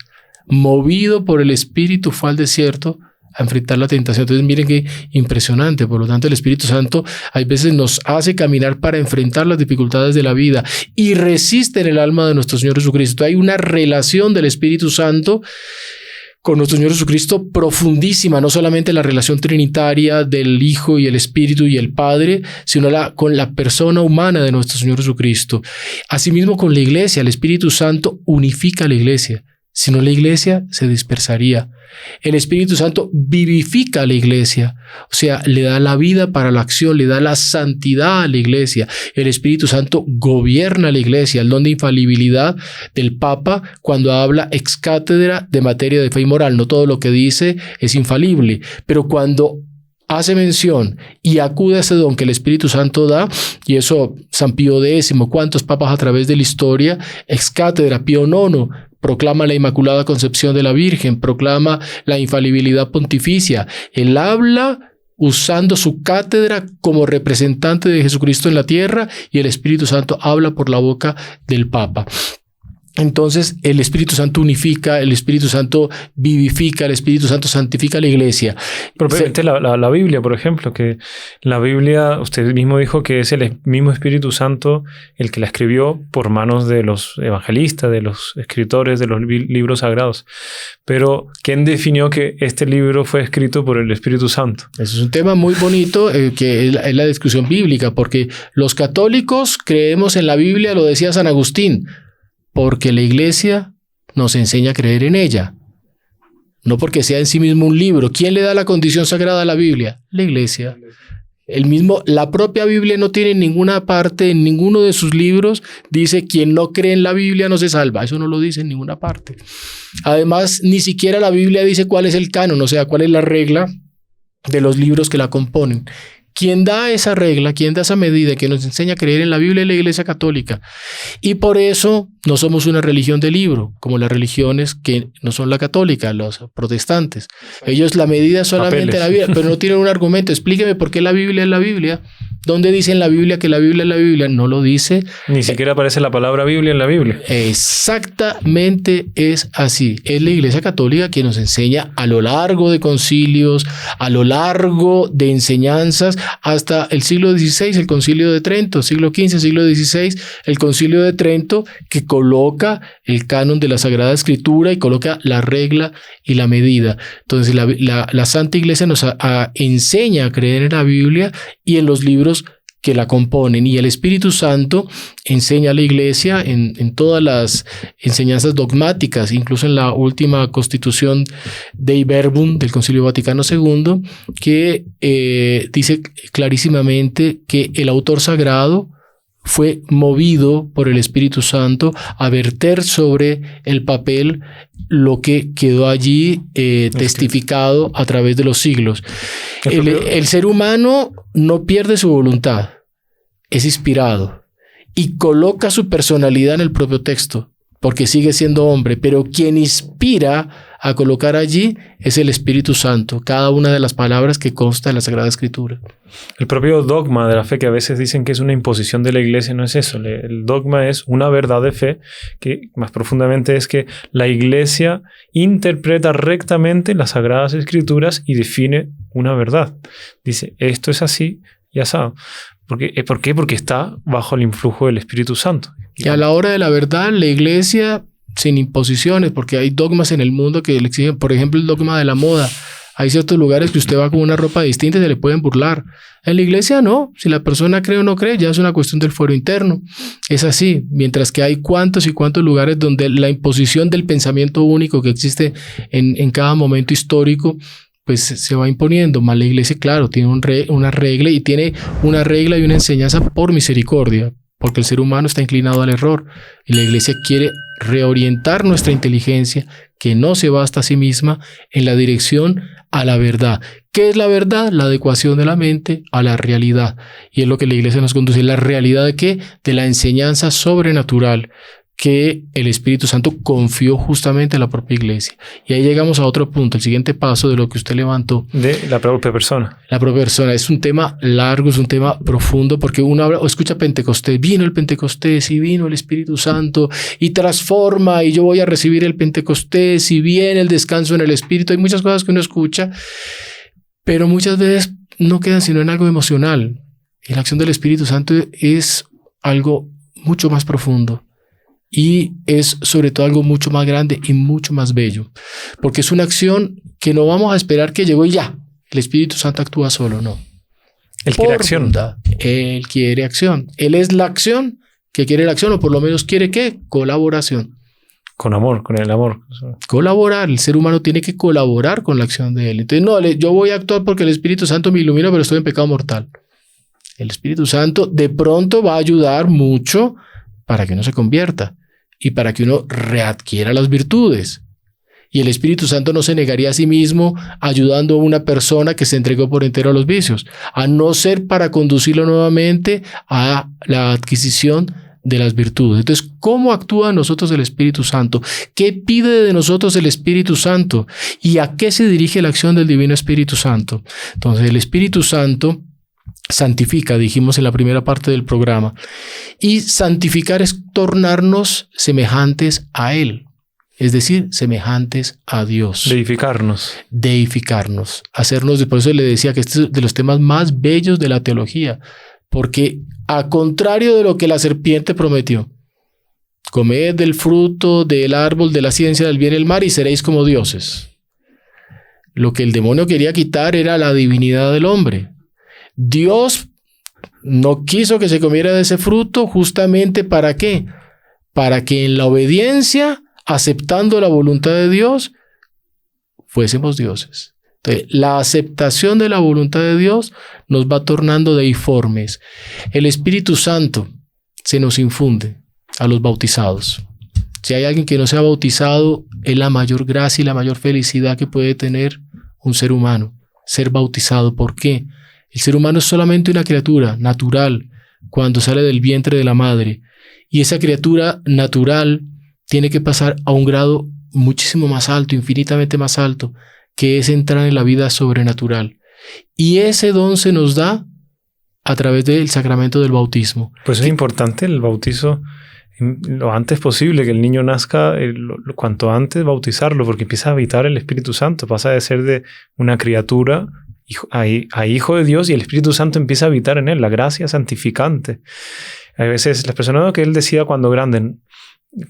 Movido por el Espíritu fue al desierto a enfrentar la tentación. Entonces miren qué impresionante. Por lo tanto, el Espíritu Santo hay veces nos hace caminar para enfrentar las dificultades de la vida y resiste en el alma de nuestro Señor Jesucristo. Hay una relación del Espíritu Santo con nuestro Señor Jesucristo profundísima, no solamente la relación trinitaria del Hijo y el Espíritu y el Padre, sino con la persona humana de nuestro Señor Jesucristo. Asimismo con la Iglesia, el Espíritu Santo unifica a la Iglesia. Si no, la Iglesia se dispersaría. El Espíritu Santo vivifica a la Iglesia, o sea, le da la vida para la acción, le da la santidad a la Iglesia. El Espíritu Santo gobierna a la Iglesia, el don de infalibilidad del Papa cuando habla ex cátedra de materia de fe y moral. No todo lo que dice es infalible, pero cuando hace mención y acude a ese don que el Espíritu Santo da, y eso San Pío X, cuántos papas a través de la historia, ex cátedra, Pío IX, proclama la Inmaculada Concepción de la Virgen, proclama la infalibilidad pontificia. Él habla usando su cátedra como representante de Jesucristo en la tierra y el Espíritu Santo habla por la boca del Papa. Entonces, el Espíritu Santo unifica, el Espíritu Santo vivifica, el Espíritu Santo santifica a la Iglesia. Propiamente la Biblia, por ejemplo, que la Biblia, usted mismo dijo que es el mismo Espíritu Santo el que la escribió por manos de los evangelistas, de los escritores de los libros sagrados. Pero, ¿quién definió que este libro fue escrito por el Espíritu Santo? Eso es un tema muy bonito, que es la discusión bíblica, porque los católicos creemos en la Biblia, lo decía San Agustín, porque la Iglesia nos enseña a creer en ella, no porque sea en sí mismo un libro. ¿Quién le da la condición sagrada a la Biblia? La Iglesia. La propia Biblia no tiene en ninguna parte, en ninguno de sus libros, dice quien no cree en la Biblia no se salva. Eso no lo dice en ninguna parte. Además, ni siquiera la Biblia dice cuál es el canon, o sea, cuál es la regla de los libros que la componen. Quien da esa regla, quien da esa medida que nos enseña a creer en la Biblia es la Iglesia Católica. Y por eso no somos una religión de libro, como las religiones que no son la católica, los protestantes. Ellos la medida solamente la Biblia, pero no tienen un argumento. Explíqueme por qué la Biblia es la Biblia. ¿Dónde dice en la Biblia que la Biblia es la Biblia? No lo dice. Ni siquiera aparece la palabra Biblia en la Biblia. Exactamente es así. Es la Iglesia Católica quien nos enseña a lo largo de concilios, a lo largo de enseñanzas, hasta el siglo XVI, el Concilio de Trento, siglo XV, siglo XVI, el Concilio de Trento, que coloca el canon de la Sagrada Escritura y coloca la regla y la medida. Entonces la Santa Iglesia nos enseña a creer en la Biblia y en los libros que la componen, y el Espíritu Santo enseña a la Iglesia en todas las enseñanzas dogmáticas, incluso en la última Constitución Dei Verbum del Concilio Vaticano II, que dice clarísimamente que el autor sagrado fue movido por el Espíritu Santo a verter sobre el papel lo que quedó allí testificado a través de los siglos. El ser humano no pierde su voluntad, es inspirado y coloca su personalidad en el propio texto, porque sigue siendo hombre, pero quien inspira a colocar allí es el Espíritu Santo, cada una de las palabras que consta en la Sagrada Escritura. El propio dogma de la fe, que a veces dicen que es una imposición de la Iglesia, no es eso. El dogma es una verdad de fe que más profundamente es que la Iglesia interpreta rectamente las Sagradas Escrituras y define una verdad. Dice, esto es así y asado. ¿Por qué? Porque está bajo el influjo del Espíritu Santo. Y a la hora de la verdad, la Iglesia, sin imposiciones, porque hay dogmas en el mundo que le exigen, por ejemplo, el dogma de la moda. Hay ciertos lugares que usted va con una ropa distinta y se le pueden burlar. En la Iglesia no. Si la persona cree o no cree, ya es una cuestión del fuero interno. Es así. Mientras que hay cuantos y cuantos lugares donde la imposición del pensamiento único que existe en cada momento histórico, pues se va imponiendo. Más la Iglesia, claro, tiene una regla y tiene una regla y una enseñanza por misericordia, porque el ser humano está inclinado al error y la Iglesia quiere reorientar nuestra inteligencia, que no se basta a sí misma, en la dirección a la verdad. ¿Qué es la verdad? La adecuación de la mente a la realidad. Y es lo que la Iglesia nos conduce. ¿La realidad de qué? De la enseñanza sobrenatural que el Espíritu Santo confió justamente a la propia Iglesia. Y ahí llegamos a otro punto, el siguiente paso de lo que usted levantó. De la propia persona. La propia persona. Es un tema largo, es un tema profundo, porque uno habla o escucha Pentecostés, vino el Pentecostés y vino el Espíritu Santo y transforma y yo voy a recibir el Pentecostés y viene el descanso en el Espíritu. Hay muchas cosas que uno escucha, pero muchas veces no quedan sino en algo emocional. Y la acción del Espíritu Santo es algo mucho más profundo. Y es sobre todo algo mucho más grande y mucho más bello, porque es una acción que no vamos a esperar que llegó y ya, el Espíritu Santo actúa solo, no. Él quiere acción. Bondad, él quiere acción. Él es la acción que quiere la acción, o por lo menos quiere ¿qué? Colaboración. Con amor, con el amor. Colaborar, el ser humano tiene que colaborar con la acción de él. Entonces, no, yo voy a actuar porque el Espíritu Santo me ilumina, pero estoy en pecado mortal. El Espíritu Santo de pronto va a ayudar mucho para que uno se convierta y para que uno readquiera las virtudes. Y el Espíritu Santo no se negaría a sí mismo ayudando a una persona que se entregó por entero a los vicios, a no ser para conducirlo nuevamente a la adquisición de las virtudes. Entonces, ¿cómo actúa en nosotros el Espíritu Santo? ¿Qué pide de nosotros el Espíritu Santo? ¿Y a qué se dirige la acción del Divino Espíritu Santo? Entonces, el Espíritu Santo santifica, dijimos en la primera parte del programa, y santificar es tornarnos semejantes a Él, es decir, semejantes a Dios. Deificarnos, hacernos, por eso le decía que este es de los temas más bellos de la teología, porque a contrario de lo que la serpiente prometió, comed del fruto del árbol de la ciencia del bien y el mal y seréis como dioses. Lo que el demonio quería quitar era la divinidad del hombre. Dios no quiso que se comiera de ese fruto justamente ¿para qué? Para que en la obediencia, aceptando la voluntad de Dios, fuésemos dioses. Entonces, la aceptación de la voluntad de Dios nos va tornando deiformes. El Espíritu Santo se nos infunde a los bautizados. Si hay alguien que no sea bautizado, es la mayor gracia y la mayor felicidad que puede tener un ser humano, ser bautizado. ¿Por qué? El ser humano es solamente una criatura natural cuando sale del vientre de la madre. Y esa criatura natural tiene que pasar a un grado muchísimo más alto, infinitamente más alto, que es entrar en la vida sobrenatural. Y ese don se nos da a través del sacramento del bautismo. Pues es importante el bautizo lo antes posible, que el niño nazca, cuanto antes bautizarlo, porque empieza a habitar el Espíritu Santo, pasa de ser de una criatura a hijo de Dios y el Espíritu Santo empieza a habitar en él, la gracia santificante. A veces las personas que él decida cuando grande,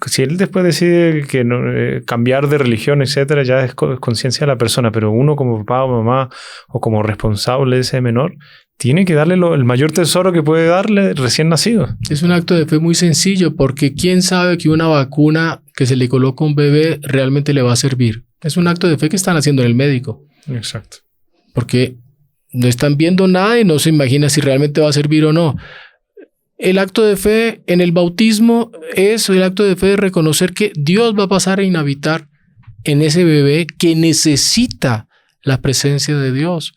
si él después decide que no, cambiar de religión, etcétera, ya es conciencia de la persona, pero uno como papá o mamá o como responsable de ese menor tiene que darle el mayor tesoro que puede darle recién nacido. Es un acto de fe muy sencillo, porque quién sabe que una vacuna que se le coloca a un bebé realmente le va a servir. Es un acto de fe que están haciendo en el médico. Exacto. Porque no están viendo nada y no se imagina si realmente va a servir o no. el acto de fe en el bautismo es el acto de fe de reconocer que Dios va a pasar a inhabitar en ese bebé que necesita la presencia de Dios,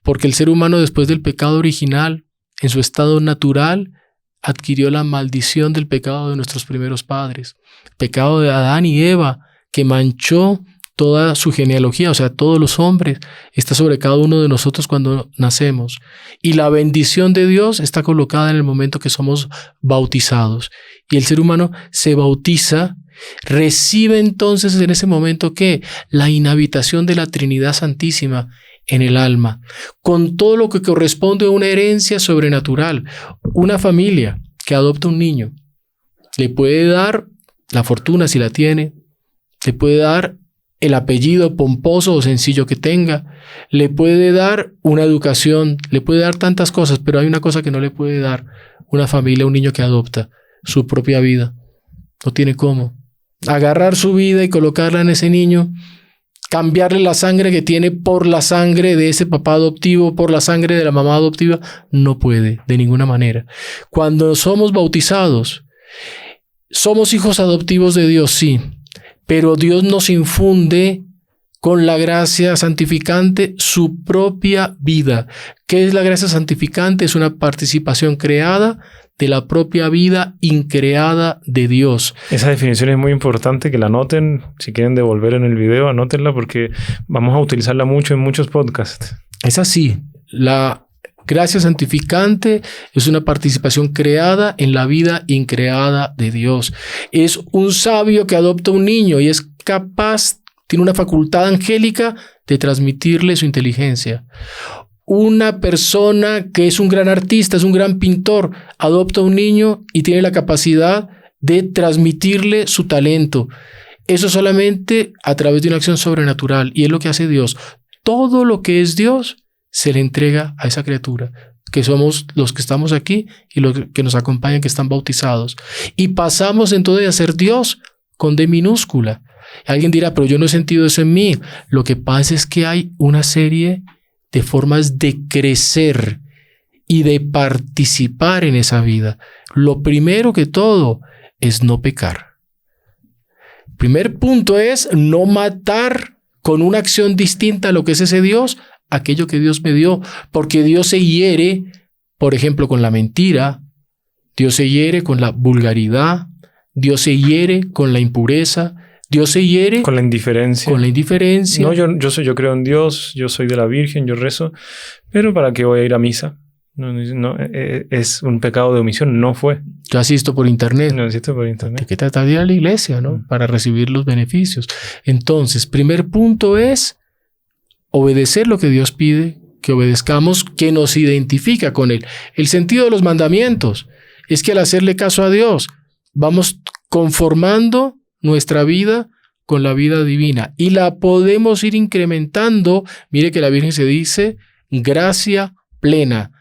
porque el ser humano después del pecado original, en su estado natural, adquirió la maldición del pecado de nuestros primeros padres, pecado de Adán y Eva, que manchó toda su genealogía, o sea, todos los hombres, está sobre cada uno de nosotros cuando nacemos. Y la bendición de Dios está colocada en el momento que somos bautizados. Y el ser humano se bautiza, recibe entonces en ese momento ¿qué? La inhabitación de la Trinidad Santísima en el alma, con todo lo que corresponde a una herencia sobrenatural. Una familia que adopta un niño le puede dar la fortuna si la tiene, le puede dar el apellido pomposo o sencillo que tenga, le puede dar una educación, le puede dar tantas cosas, pero hay una cosa que no le puede dar una familia, un niño que adopta: su propia vida. No tiene cómo. Agarrar su vida y colocarla en ese niño, cambiarle la sangre que tiene por la sangre de ese papá adoptivo, por la sangre de la mamá adoptiva, no puede de ninguna manera. Cuando somos bautizados, somos hijos adoptivos de Dios, sí, pero Dios nos infunde con la gracia santificante su propia vida. ¿Qué es la gracia santificante? Es una participación creada de la propia vida increada de Dios. Esa definición es muy importante, que la anoten. Si quieren devolver en el video, anótenla porque vamos a utilizarla mucho en muchos podcasts. Es así. La gracia santificante es una participación creada en la vida increada de Dios. Es un sabio que adopta un niño y es capaz, tiene una facultad angélica de transmitirle su inteligencia. Una persona que es un gran artista, es un gran pintor, adopta un niño y tiene la capacidad de transmitirle su talento. Eso solamente a través de una acción sobrenatural, y es lo que hace Dios. Todo lo que es Dios se le entrega a esa criatura, que somos los que estamos aquí y los que nos acompañan, que están bautizados. Y pasamos entonces a ser Dios con D minúscula. Alguien dirá, pero yo no he sentido eso en mí. Lo que pasa es que hay una serie de formas de crecer y de participar en esa vida. Lo primero que todo es no pecar. Primer punto es no matar con una acción distinta a lo que es ese Dios, aquello que Dios me dio, porque Dios se hiere, por ejemplo, con la mentira, Dios se hiere con la vulgaridad, Dios se hiere con la impureza, Dios se hiere con la indiferencia. Con la indiferencia. No, yo creo en Dios, yo soy de la Virgen, yo rezo, pero ¿para qué voy a ir a misa? No, es un pecado de omisión, no fue. Yo asisto por internet. No asisto por internet. Hay que tratar de ir a la iglesia, ¿no? Para recibir los beneficios. Entonces, primer punto es obedecer lo que Dios pide, que obedezcamos, que nos identifica con Él. El sentido de los mandamientos es que al hacerle caso a Dios, vamos conformando nuestra vida con la vida divina y la podemos ir incrementando. Mire que la Virgen se dice gracia plena,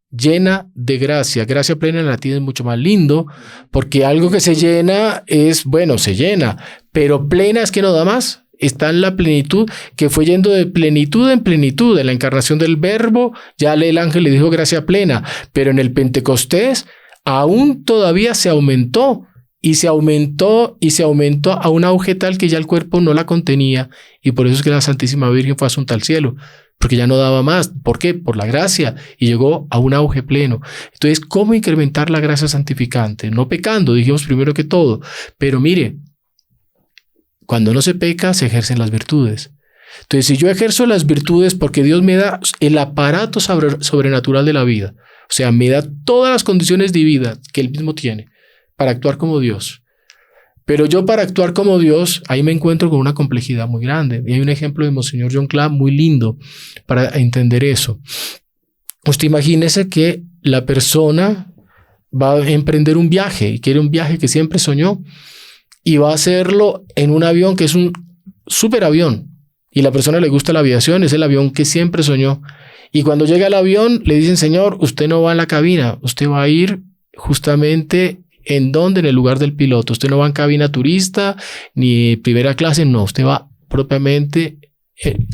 llena de gracia. Gracia plena en latín es mucho más lindo, porque algo que se llena es, bueno, se llena, pero plena es que no da más. Está en la plenitud, que fue yendo de plenitud en plenitud. En la encarnación del Verbo, ya el ángel le dijo gracia plena, pero en el Pentecostés aún todavía se aumentó. Y se aumentó a un auge tal que ya el cuerpo no la contenía. Y por eso es que la Santísima Virgen fue asunta al cielo, porque ya no daba más. ¿Por qué? Por la gracia. Y llegó a un auge pleno. Entonces, ¿cómo incrementar la gracia santificante? No pecando, dijimos primero que todo. Pero mire, cuando no se peca, se ejercen las virtudes. Entonces, si yo ejerzo las virtudes porque Dios me da el aparato sobrenatural de la vida, o sea, me da todas las condiciones de vida que Él mismo tiene, para actuar como Dios. Pero yo para actuar como Dios, ahí me encuentro con una complejidad muy grande. Y hay un ejemplo de Monseñor John Clapp muy lindo para entender eso. Usted imagínese que la persona va a emprender un viaje y quiere un viaje que siempre soñó y va a hacerlo en un avión que es un superavión. Y la persona le gusta la aviación, es el avión que siempre soñó. Y cuando llega al avión le dicen, señor, usted no va en la cabina, usted va a ir justamente ¿en dónde? En el lugar del piloto. Usted no va en cabina turista ni primera clase, no. Usted va propiamente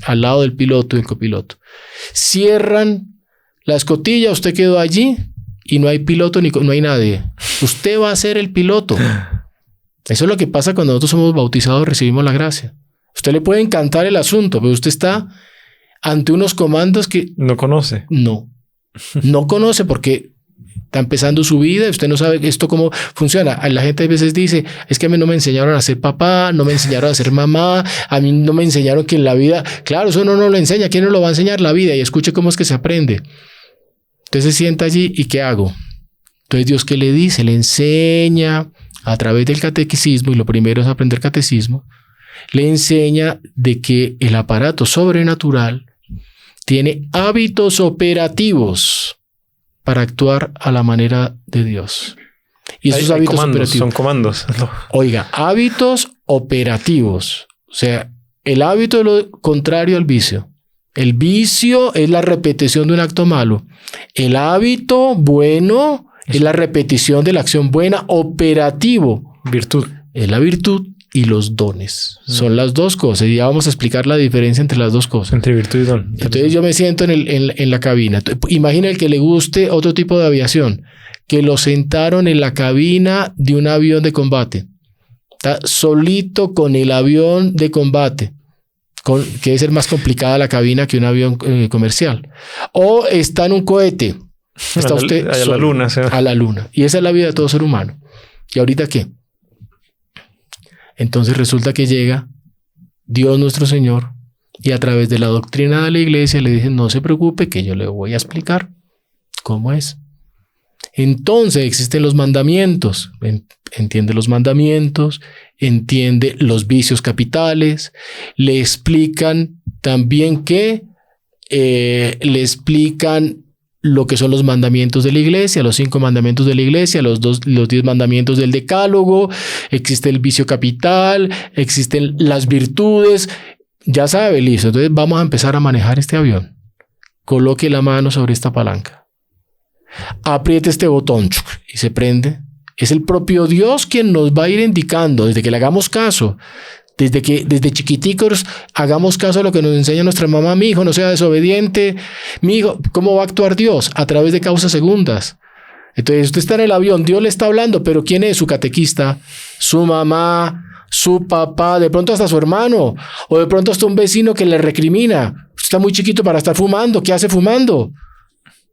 al lado del piloto y el copiloto. Cierran la escotilla, usted quedó allí y no hay piloto ni no hay nadie. Usted va a ser el piloto. Eso es lo que pasa cuando nosotros somos bautizados, recibimos la gracia. Usted le puede encantar el asunto, pero usted está ante unos comandos que... No conoce. No conoce porque está empezando su vida y usted no sabe esto cómo funciona. La gente a veces dice, es que a mí no me enseñaron a ser papá, no me enseñaron a ser mamá, a mí no me enseñaron que en la vida... Claro, eso no lo enseña. ¿Quién nos lo va a enseñar? La vida. Y escuche cómo es que se aprende. Entonces se sienta allí y ¿qué hago? Entonces Dios, ¿qué le dice? Le enseña a través del catecismo, y lo primero es aprender catecismo, le enseña de que el aparato sobrenatural tiene hábitos operativos para actuar a la manera de Dios. Y esos hábitos operativos son comandos. Oiga, hábitos operativos. O sea, el hábito es lo contrario al vicio. El vicio es la repetición de un acto malo. El hábito bueno es la repetición de la acción buena. Operativo. Virtud. Es la virtud y los dones. Son las dos cosas. Y ya vamos a explicar la diferencia entre las dos cosas. Entre virtud y don. Entonces yo me siento en la cabina. Imagina el que le guste otro tipo de aviación, que lo sentaron en la cabina de un avión de combate. Está solito con el avión de combate, que debe ser más complicada la cabina que un avión comercial. O está en un cohete. Está usted a la luna. ¿Sí? A la luna. Y esa es la vida de todo ser humano. ¿Y ahorita qué? Entonces resulta que llega Dios nuestro Señor y a través de la doctrina de la iglesia le dicen, no se preocupe que yo le voy a explicar cómo es. Entonces existen los mandamientos. Entiende los mandamientos, entiende los vicios capitales, le explican también le explican lo que son los mandamientos de la iglesia, los 5 mandamientos de la iglesia, los 10 mandamientos del decálogo, existe el vicio capital, existen las virtudes, ya sabe, listo. Entonces vamos a empezar a manejar este avión. Coloque la mano sobre esta palanca, apriete este botón y se prende. Es el propio Dios quien nos va a ir indicando desde que le hagamos caso. Desde chiquiticos hagamos caso a lo que nos enseña nuestra mamá. Mi hijo, no sea desobediente. Mi hijo, ¿cómo va a actuar Dios? A través de causas segundas. Entonces usted está en el avión, Dios le está hablando, pero ¿quién es? Su catequista, su mamá, su papá, de pronto hasta su hermano, o de pronto hasta un vecino que le recrimina. Usted está muy chiquito para estar fumando. ¿Qué hace fumando?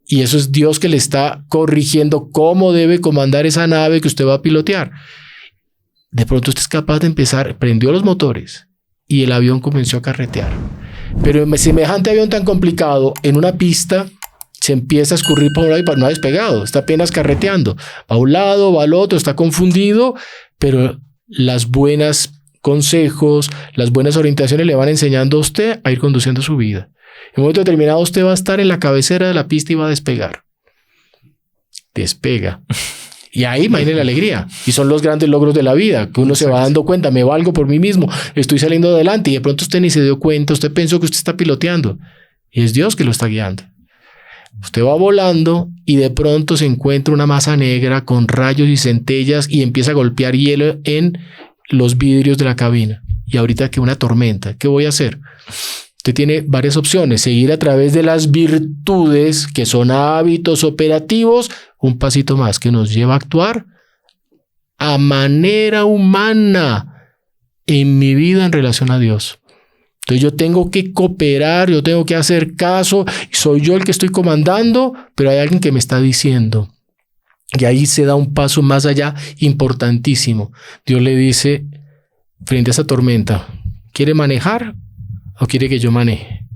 Y eso es Dios que le está corrigiendo cómo debe comandar esa nave que usted va a pilotear. De pronto usted es capaz de empezar, prendió los motores y el avión comenzó a carretear. Pero semejante avión tan complicado, en una pista, se empieza a escurrir por ahí, no ha despegado, está apenas carreteando. Va a un lado, va al otro, está confundido, pero las buenas consejos, las buenas orientaciones le van enseñando a usted a ir conduciendo su vida. En un momento determinado usted va a estar en la cabecera de la pista y va a despegar. Despega. Y ahí imagine la alegría. Y son los grandes logros de la vida, que uno se va dando cuenta, me valgo por mí mismo, estoy saliendo adelante y de pronto usted ni se dio cuenta, usted pensó que usted está piloteando y es Dios que lo está guiando. Usted va volando y de pronto se encuentra una masa negra con rayos y centellas y empieza a golpear hielo en los vidrios de la cabina. Y ahorita que una tormenta, ¿qué voy a hacer? Usted tiene varias opciones, seguir a través de las virtudes que son hábitos operativos, un pasito más que nos lleva a actuar a manera humana en mi vida en relación a Dios. Entonces yo tengo que cooperar, yo tengo que hacer caso, soy yo el que estoy comandando, pero hay alguien que me está diciendo. Y ahí se da un paso más allá importantísimo. Dios le dice, frente a esa tormenta, ¿quiere manejar o quiere que yo maneje?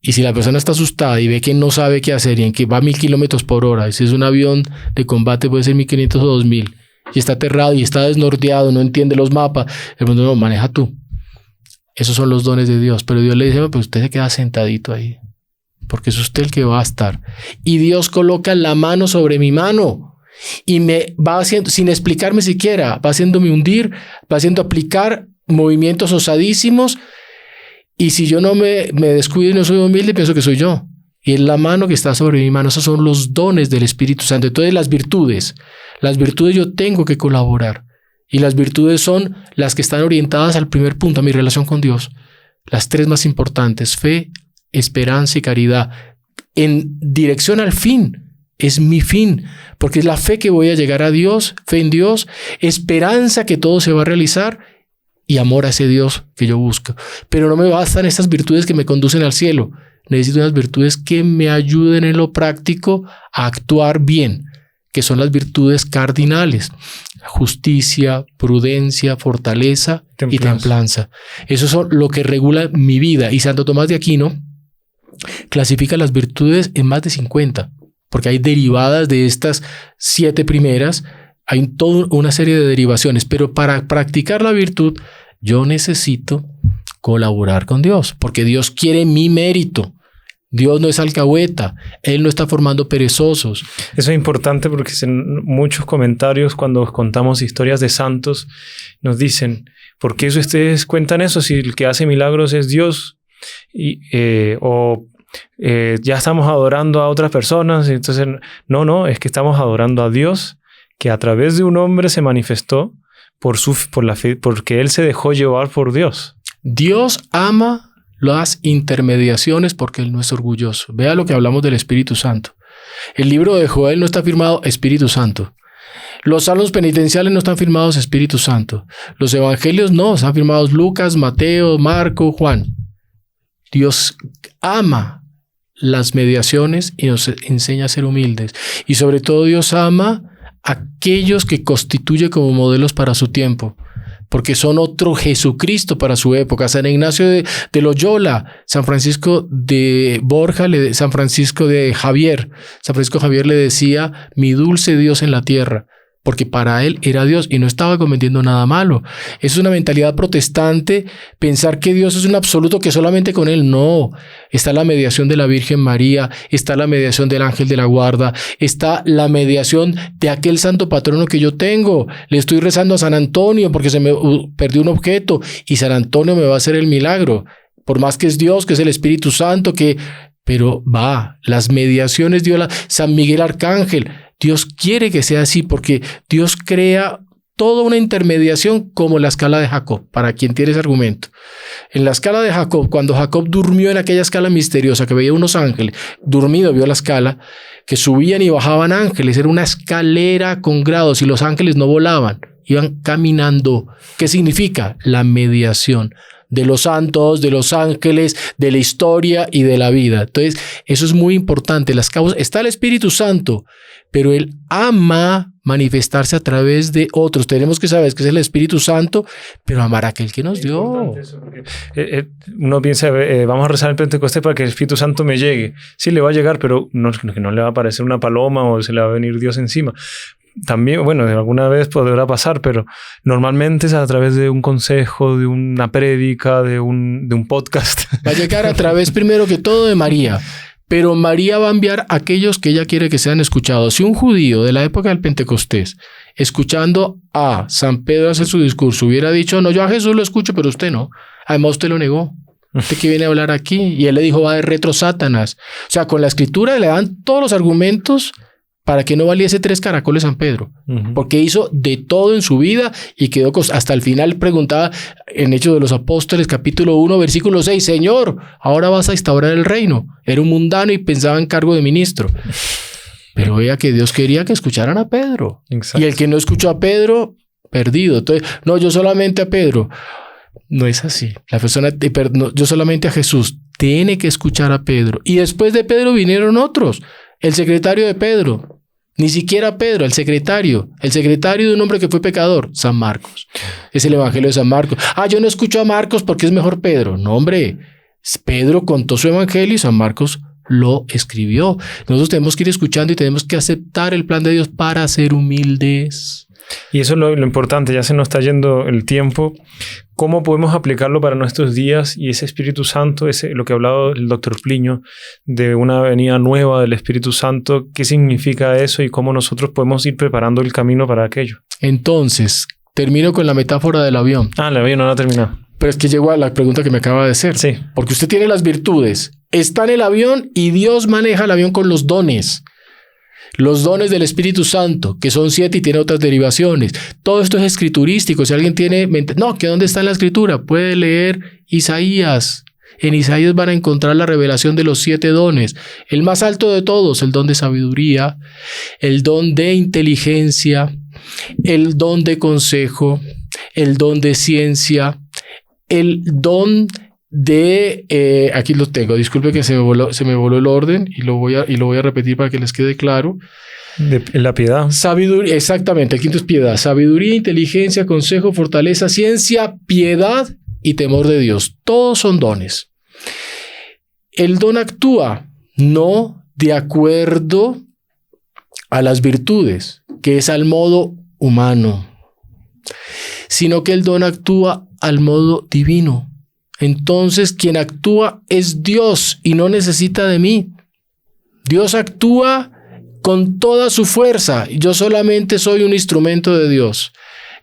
Y si la persona está asustada y ve que no sabe qué hacer y en que va a 1000 kilómetros por hora, si es un avión de combate puede ser 1500 o 2000, y está aterrado y está desnorteado, no entiende los mapas, el mundo no, maneja tú. Esos son los dones de Dios. Pero Dios le dice, pues usted se queda sentadito ahí, porque es usted el que va a estar. Y Dios coloca la mano sobre mi mano y me va haciendo, sin explicarme siquiera, va haciéndome hundir, va haciendo aplicar movimientos osadísimos. Y si yo no me descuido y no soy humilde, pienso que soy yo. Y es la mano que está sobre mi mano. Esos son los dones del Espíritu Santo. Entonces las virtudes yo tengo que colaborar. Y las virtudes son las que están orientadas al primer punto, a mi relación con Dios. Las 3 más importantes, fe, esperanza y caridad, en dirección al fin, es mi fin, porque es la fe que voy a llegar a Dios, fe en Dios, esperanza que todo se va a realizar y amor a ese Dios que yo busco. Pero no me bastan estas virtudes que me conducen al cielo. Necesito unas virtudes que me ayuden en lo práctico a actuar bien, que son las virtudes cardinales: justicia, prudencia, fortaleza y templanza. Eso es lo que regula mi vida. Y Santo Tomás de Aquino clasifica las virtudes en más de 50, porque hay derivadas de estas 7 primeras. Hay toda una serie de derivaciones, pero para practicar la virtud yo necesito colaborar con Dios, porque Dios quiere mi mérito. Dios no es alcahueta, Él no está formando perezosos. Eso es importante porque en muchos comentarios cuando contamos historias de santos nos dicen, ¿por qué ustedes cuentan eso si el que hace milagros es Dios? Ya estamos adorando a otras personas. Entonces, no, es que estamos adorando a Dios, que a través de un hombre se manifestó por la fe, porque Él se dejó llevar por Dios. Dios ama las intermediaciones porque Él no es orgulloso. Vea lo que hablamos del Espíritu Santo. El libro de Joel no está firmado Espíritu Santo. Los salmos penitenciales no están firmados Espíritu Santo. Los evangelios no, están firmados Lucas, Mateo, Marco, Juan. Dios ama las mediaciones y nos enseña a ser humildes. Y sobre todo Dios ama aquellos que constituye como modelos para su tiempo, porque son otro Jesucristo para su época. San Ignacio de Loyola, San Francisco de Borja, San Francisco de Javier. San Francisco Javier le decía, mi dulce Dios en la tierra, porque para él era Dios y no estaba cometiendo nada malo. Es una mentalidad protestante pensar que Dios es un absoluto, que solamente con Él. No, está la mediación de la Virgen María, está la mediación del ángel de la guarda, está la mediación de aquel santo patrono que yo tengo. Le estoy rezando a San Antonio porque se me perdió un objeto y San Antonio me va a hacer el milagro. Por más que es Dios, que es el Espíritu Santo, pero las mediaciones dio San Miguel Arcángel. Dios quiere que sea así porque Dios crea toda una intermediación como la escala de Jacob, para quien tiene ese argumento. En la escala de Jacob, cuando Jacob durmió en aquella escala misteriosa que veía unos ángeles, dormido vio la escala, que subían y bajaban ángeles, era una escalera con grados y los ángeles no volaban, iban caminando. ¿Qué significa? La mediación de los santos, de los ángeles, de la historia y de la vida. Entonces, eso es muy importante. Las causas, está el Espíritu Santo, pero Él ama manifestarse a través de otros. Tenemos que saber que es el Espíritu Santo, pero amar a aquel que nos dio. Uno piensa, vamos a rezar el Pentecostés para que el Espíritu Santo me llegue. Sí, le va a llegar, pero que no le va a aparecer una paloma o se le va a venir Dios encima. También, bueno, alguna vez podrá pasar, pero normalmente es a través de un consejo, de una prédica, de un podcast. Va a llegar a través, primero que todo, de María. Pero María va a enviar a aquellos que ella quiere que sean escuchados. Si un judío de la época del Pentecostés, escuchando a San Pedro hacer su discurso, hubiera dicho, no, yo a Jesús lo escucho, pero usted no. Además, usted lo negó. ¿Usted qué viene a hablar aquí? Y él le dijo, va de retro Satanás. O sea, con la escritura le dan todos los argumentos para que no valiese 3 caracoles San Pedro, porque hizo de todo en su vida y quedó hasta el final. Preguntaba en Hechos de los Apóstoles, capítulo 1, versículo 6, Señor, ahora vas a instaurar el reino. Era un mundano y pensaba en cargo de ministro. Pero vea que Dios quería que escucharan a Pedro. Exacto. Y el que no escuchó a Pedro, perdido. Entonces, no, yo solamente a Pedro. No es así. La persona, yo solamente a Jesús. Tiene que escuchar a Pedro. Y después de Pedro vinieron otros. El secretario de Pedro. Ni siquiera Pedro, el secretario de un hombre que fue pecador, San Marcos. Es el Evangelio de San Marcos. Yo no escucho a Marcos porque es mejor Pedro. No, hombre, Pedro contó su Evangelio y San Marcos lo escribió. Nosotros tenemos que ir escuchando y tenemos que aceptar el plan de Dios para ser humildes. Y eso es lo importante, ya se nos está yendo el tiempo. ¿Cómo podemos aplicarlo para nuestros días? Y ese Espíritu Santo, lo que ha hablado el doctor Plinio, de una venida nueva del Espíritu Santo, ¿qué significa eso y cómo nosotros podemos ir preparando el camino para aquello? Entonces, termino con la metáfora del avión. El avión no la ha terminado. Pero es que llegó a la pregunta que me acaba de hacer. Sí. Porque usted tiene las virtudes, está en el avión y Dios maneja el avión con los dones. Los dones del Espíritu Santo, que son 7 y tiene otras derivaciones. Todo esto es escriturístico. Si alguien tiene mente, ¿que dónde está en la escritura? Puede leer Isaías, En Isaías van a encontrar la revelación de los 7 dones. El más alto de todos, el don de sabiduría, el don de inteligencia, el don de consejo, el don de ciencia, el don de... aquí lo tengo, disculpe que se me voló el orden y lo voy a repetir para que les quede claro. De la piedad. Sabiduría, exactamente, el quinto es piedad. Sabiduría, inteligencia, consejo, fortaleza, ciencia, piedad y temor de Dios. Todos son dones. El don actúa no de acuerdo a las virtudes, que es al modo humano, sino que el don actúa al modo divino. Entonces, quien actúa es Dios y no necesita de mí. Dios actúa con toda su fuerza. Yo solamente soy un instrumento de Dios.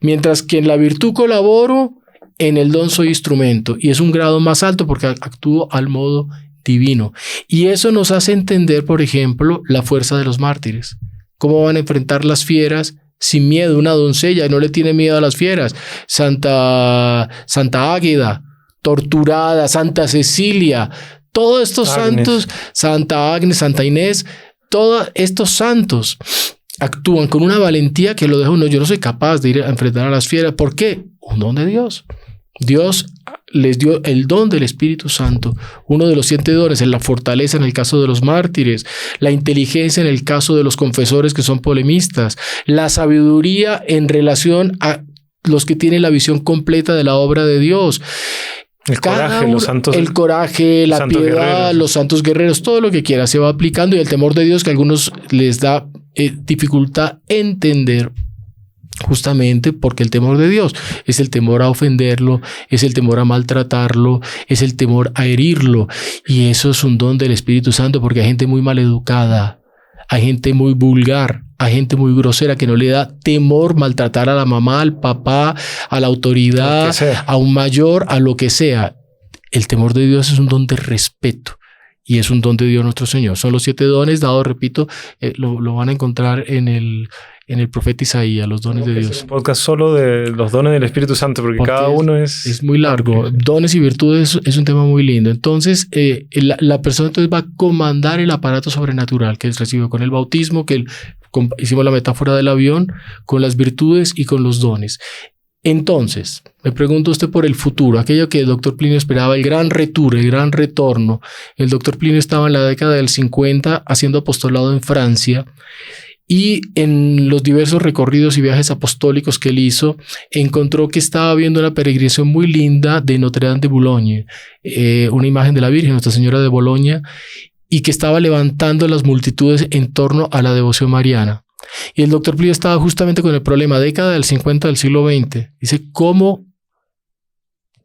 Mientras que en la virtud colaboro, en el don soy instrumento. Y es un grado más alto porque actúo al modo divino. Y eso nos hace entender, por ejemplo, la fuerza de los mártires. Cómo van a enfrentar las fieras sin miedo. Una doncella no le tiene miedo a las fieras. Santa Águeda, torturada, Santa Cecilia, todos estos santos, Santa Agnes, Santa Inés, todos estos santos actúan con una valentía que lo deja uno. Yo no soy capaz de ir a enfrentar a las fieras. ¿Por qué? Un don de Dios. Dios les dio el don del Espíritu Santo, uno de los 7 dones, en la fortaleza en el caso de los mártires, la inteligencia en el caso de los confesores que son polemistas, la sabiduría en relación a los que tienen la visión completa de la obra de Dios. El coraje, los santos. El coraje, la piedad, guerreros. Los santos guerreros, todo lo que quiera se va aplicando, y el temor de Dios que a algunos les da dificultad entender, justamente porque el temor de Dios es el temor a ofenderlo, es el temor a maltratarlo, es el temor a herirlo, y eso es un don del Espíritu Santo, porque hay gente muy maleducada, hay gente muy vulgar, hay gente muy grosera que no le da temor maltratar a la mamá, al papá, a la autoridad, a un mayor, a lo que sea. El temor de Dios es un don de respeto y es un don de Dios nuestro Señor. Son los 7 dones dados, repito, lo van a encontrar en el profeta Isaías, los dones de Dios. Es un podcast solo de los dones del Espíritu Santo, porque cada uno es muy largo. Dones y virtudes es un tema muy lindo. Entonces, la persona entonces va a comandar el aparato sobrenatural que recibe con el bautismo, hicimos la metáfora del avión, con las virtudes y con los dones. Entonces, me pregunto usted por el futuro, aquello que el doctor Plinio esperaba, el gran retour, el gran retorno. El doctor Plinio estaba en la década del 50 haciendo apostolado en Francia, y en los diversos recorridos y viajes apostólicos que él hizo, encontró que estaba viendo una peregrinación muy linda de Notre Dame de Boulogne, una imagen de la Virgen, Nuestra Señora de Boloña, y que estaba levantando las multitudes en torno a la devoción mariana. Y el doctor Plinio estaba justamente con el problema, década del 50 del siglo XX. Dice, ¿cómo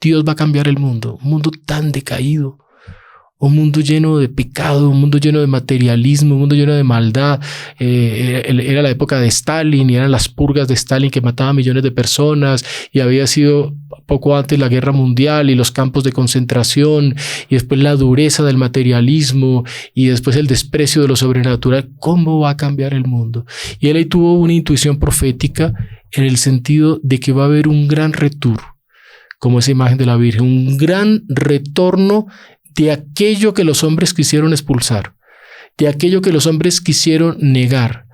Dios va a cambiar el mundo? Un mundo tan decaído, un mundo lleno de pecado, un mundo lleno de materialismo, un mundo lleno de maldad. Era la época de Stalin y eran las purgas de Stalin que mataban millones de personas, y había sido poco antes la guerra mundial y los campos de concentración, y después la dureza del materialismo y después el desprecio de lo sobrenatural. ¿Cómo va a cambiar el mundo? Y él ahí tuvo una intuición profética en el sentido de que va a haber un gran retorno, como esa imagen de la Virgen, un gran retorno de aquello que los hombres quisieron expulsar, de aquello que los hombres quisieron negar,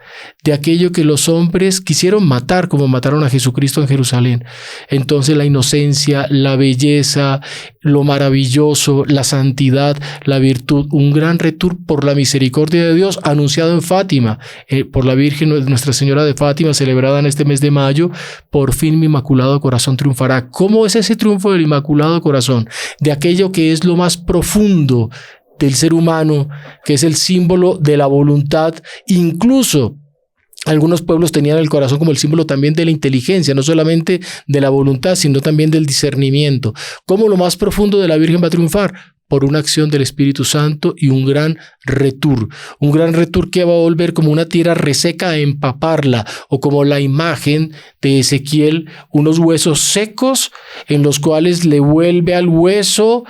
de aquello que los hombres quisieron matar, como mataron a Jesucristo en Jerusalén. Entonces la inocencia, la belleza, lo maravilloso, la santidad, la virtud, un gran retorno por la misericordia de Dios anunciado en Fátima, por la Virgen Nuestra Señora de Fátima, celebrada en este mes de mayo. Por fin mi Inmaculado Corazón triunfará. ¿Cómo es ese triunfo del Inmaculado Corazón? De aquello que es lo más profundo del ser humano, que es el símbolo de la voluntad. Incluso algunos pueblos tenían el corazón como el símbolo también de la inteligencia, no solamente de la voluntad, sino también del discernimiento. ¿Cómo lo más profundo de la Virgen va a triunfar? Por una acción del Espíritu Santo y un gran retur que va a volver como una tierra reseca a empaparla, o como la imagen de Ezequiel, unos huesos secos en los cuales le vuelve al hueso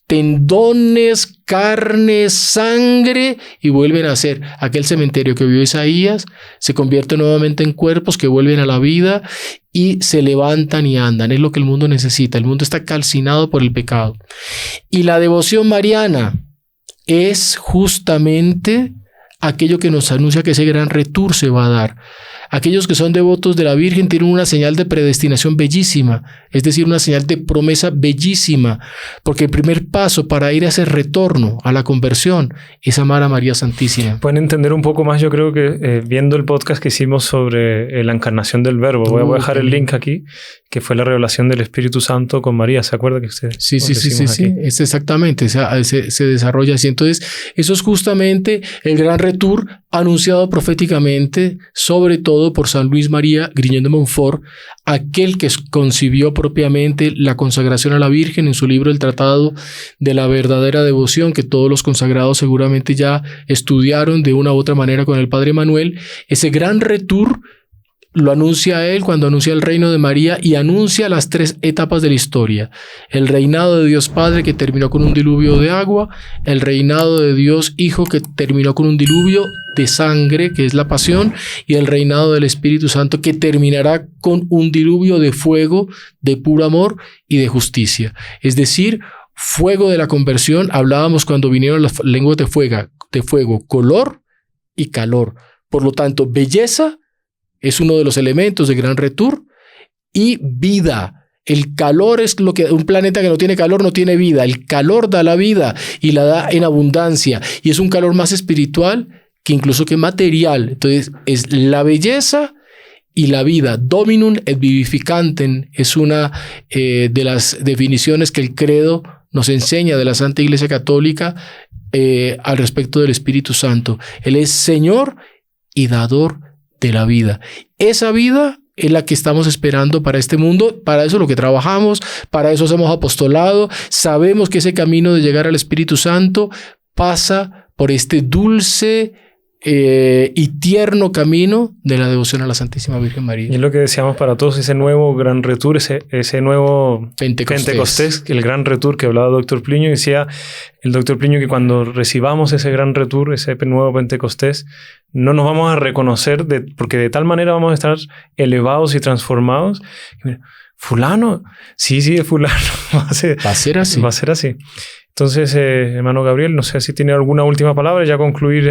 tendones, carne, sangre, y vuelven a ser aquel cementerio que vio Isaías, se convierte nuevamente en cuerpos que vuelven a la vida y se levantan y andan. Es lo que el mundo necesita. El mundo está calcinado por el pecado. Y la devoción mariana es justamente aquello que nos anuncia que ese gran retur se va a dar. Aquellos que son devotos de la Virgen tienen una señal de predestinación bellísima, es decir, una señal de promesa bellísima, porque el primer paso para ir a ese retorno, a la conversión, es amar a María Santísima. Pueden entender un poco más, yo creo que viendo el podcast que hicimos sobre la encarnación del Verbo. Voy a dejar el link aquí, que fue la revelación del Espíritu Santo con María. ¿Se acuerda que usted? Sí. Es exactamente, se desarrolla así. Entonces, eso es justamente el gran retur anunciado proféticamente, sobre todo por San Luis María Griñón de Montfort, aquel que concibió propiamente la consagración a la Virgen en su libro El Tratado de la Verdadera Devoción, que todos los consagrados seguramente ya estudiaron de una u otra manera con el Padre Manuel. Ese gran retur lo anuncia él cuando anuncia el reino de María y anuncia las 3 etapas de la historia. El reinado de Dios Padre, que terminó con un diluvio de agua, el reinado de Dios Hijo, que terminó con un diluvio de sangre, que es la pasión, y el reinado del Espíritu Santo, que terminará con un diluvio de fuego, de puro amor y de justicia. Es decir, fuego de la conversión. Hablábamos cuando vinieron las lenguas de fuego, color y calor. Por lo tanto, belleza es uno de los elementos de gran retur, y vida. El calor es lo que un planeta que no tiene calor no tiene vida. El calor da la vida y la da en abundancia, y es un calor más espiritual que incluso que material. Entonces es la belleza y la vida. Dominum et vivificantem es una de las definiciones que el credo nos enseña de la Santa Iglesia Católica al respecto del Espíritu Santo. Él es Señor y dador de la vida. Esa vida es la que estamos esperando para este mundo. Para eso es lo que trabajamos, para eso hacemos apostolado. Sabemos que ese camino de llegar al Espíritu Santo pasa por este dulce y tierno camino de la devoción a la Santísima Virgen María. Y es lo que decíamos para todos, ese nuevo gran retur, ese nuevo Pentecostés, el gran retur que hablaba el doctor Plinio. Decía el doctor Plinio que cuando recibamos ese gran retur, ese nuevo Pentecostés, no nos vamos a reconocer, porque de tal manera vamos a estar elevados y transformados. Mira, fulano, sí, es fulano. Va a ser así. Entonces, hermano Gabriel, no sé si tiene alguna última palabra, ya concluir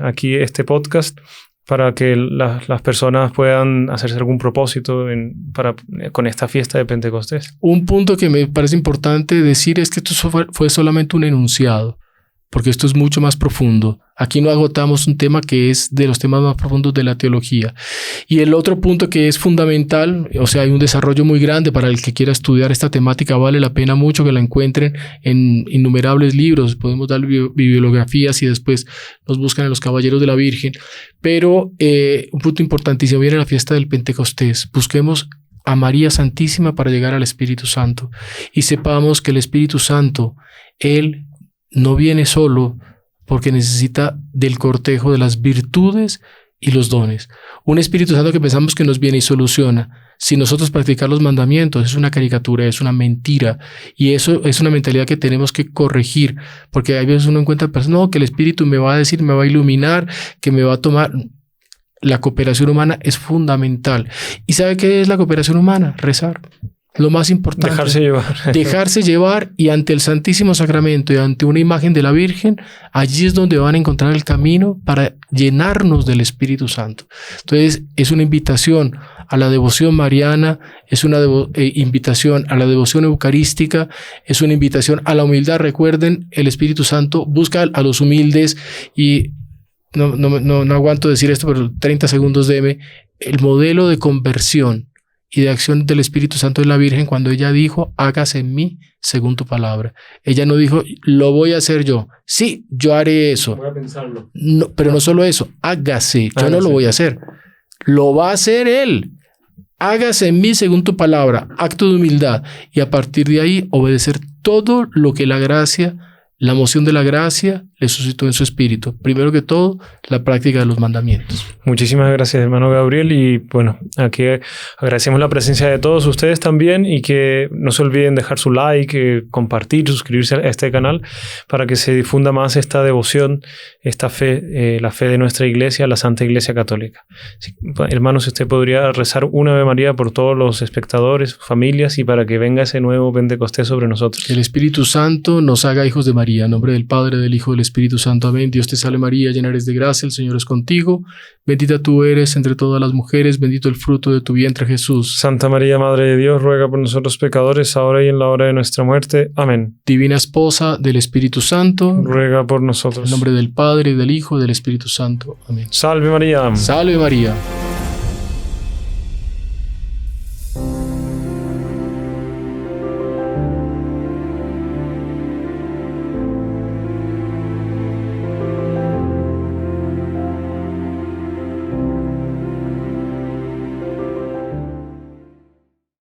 aquí este podcast para que las personas puedan hacerse algún propósito con esta fiesta de Pentecostés. Un punto que me parece importante decir es que esto fue solamente un enunciado, porque esto es mucho más profundo. Aquí no agotamos un tema que es de los temas más profundos de la teología. Y el otro punto que es fundamental, o sea, hay un desarrollo muy grande para el que quiera estudiar esta temática, vale la pena mucho que la encuentren en innumerables libros. Podemos dar bibliografías y después nos buscan en los Caballeros de la Virgen. Pero un punto importantísimo viene la fiesta del Pentecostés. Busquemos a María Santísima para llegar al Espíritu Santo. Y sepamos que el Espíritu Santo, Él no viene solo porque necesita del cortejo de las virtudes y los dones. Un Espíritu Santo que pensamos que nos viene y soluciona. Si nosotros practicar los mandamientos es una caricatura, es una mentira. Y eso es una mentalidad que tenemos que corregir. Porque hay veces uno encuentra personas, no, que el Espíritu me va a decir, me va a iluminar, que me va a tomar. La cooperación humana es fundamental. ¿Y sabe qué es la cooperación humana? Rezar. Lo más importante. Dejarse llevar, y ante el Santísimo Sacramento y ante una imagen de la Virgen, allí es donde van a encontrar el camino para llenarnos del Espíritu Santo. Entonces, es una invitación a la devoción mariana, es una invitación a la devoción eucarística, es una invitación a la humildad. Recuerden, el Espíritu Santo busca a los humildes y no aguanto decir esto, pero 30 segundos deme. El modelo de conversión y de acción del Espíritu Santo de la Virgen, cuando ella dijo, hágase en mí según tu palabra. Ella no dijo, lo voy a hacer yo. Sí, yo haré eso. Voy a pensarlo. No, pero no solo eso, hágase. Yo no lo voy a hacer. Lo va a hacer Él. Hágase en mí según tu palabra. Acto de humildad. Y a partir de ahí, obedecer todo lo que la gracia La moción de la gracia le suscitó en su espíritu. Primero que todo, la práctica de los mandamientos. Muchísimas gracias, hermano Gabriel. Y bueno, aquí agradecemos la presencia de todos ustedes también y que no se olviden dejar su like, compartir, suscribirse a este canal para que se difunda más esta devoción, esta fe, la fe de nuestra iglesia, la Santa Iglesia Católica. Sí, hermano, si usted podría rezar una Ave María por todos los espectadores, familias y para que venga ese nuevo Pentecostés sobre nosotros. Que el Espíritu Santo nos haga hijos de María. En nombre del Padre, del Hijo y del Espíritu Santo. Amén. Dios te salve María, llena eres de gracia, el Señor es contigo. Bendita tú eres entre todas las mujeres, bendito el fruto de tu vientre Jesús. Santa María, Madre de Dios, ruega por nosotros pecadores, ahora y en la hora de nuestra muerte. Amén. Divina Esposa del Espíritu Santo, ruega por nosotros. En nombre del Padre, del Hijo y del Espíritu Santo. Amén. Salve María. Salve María.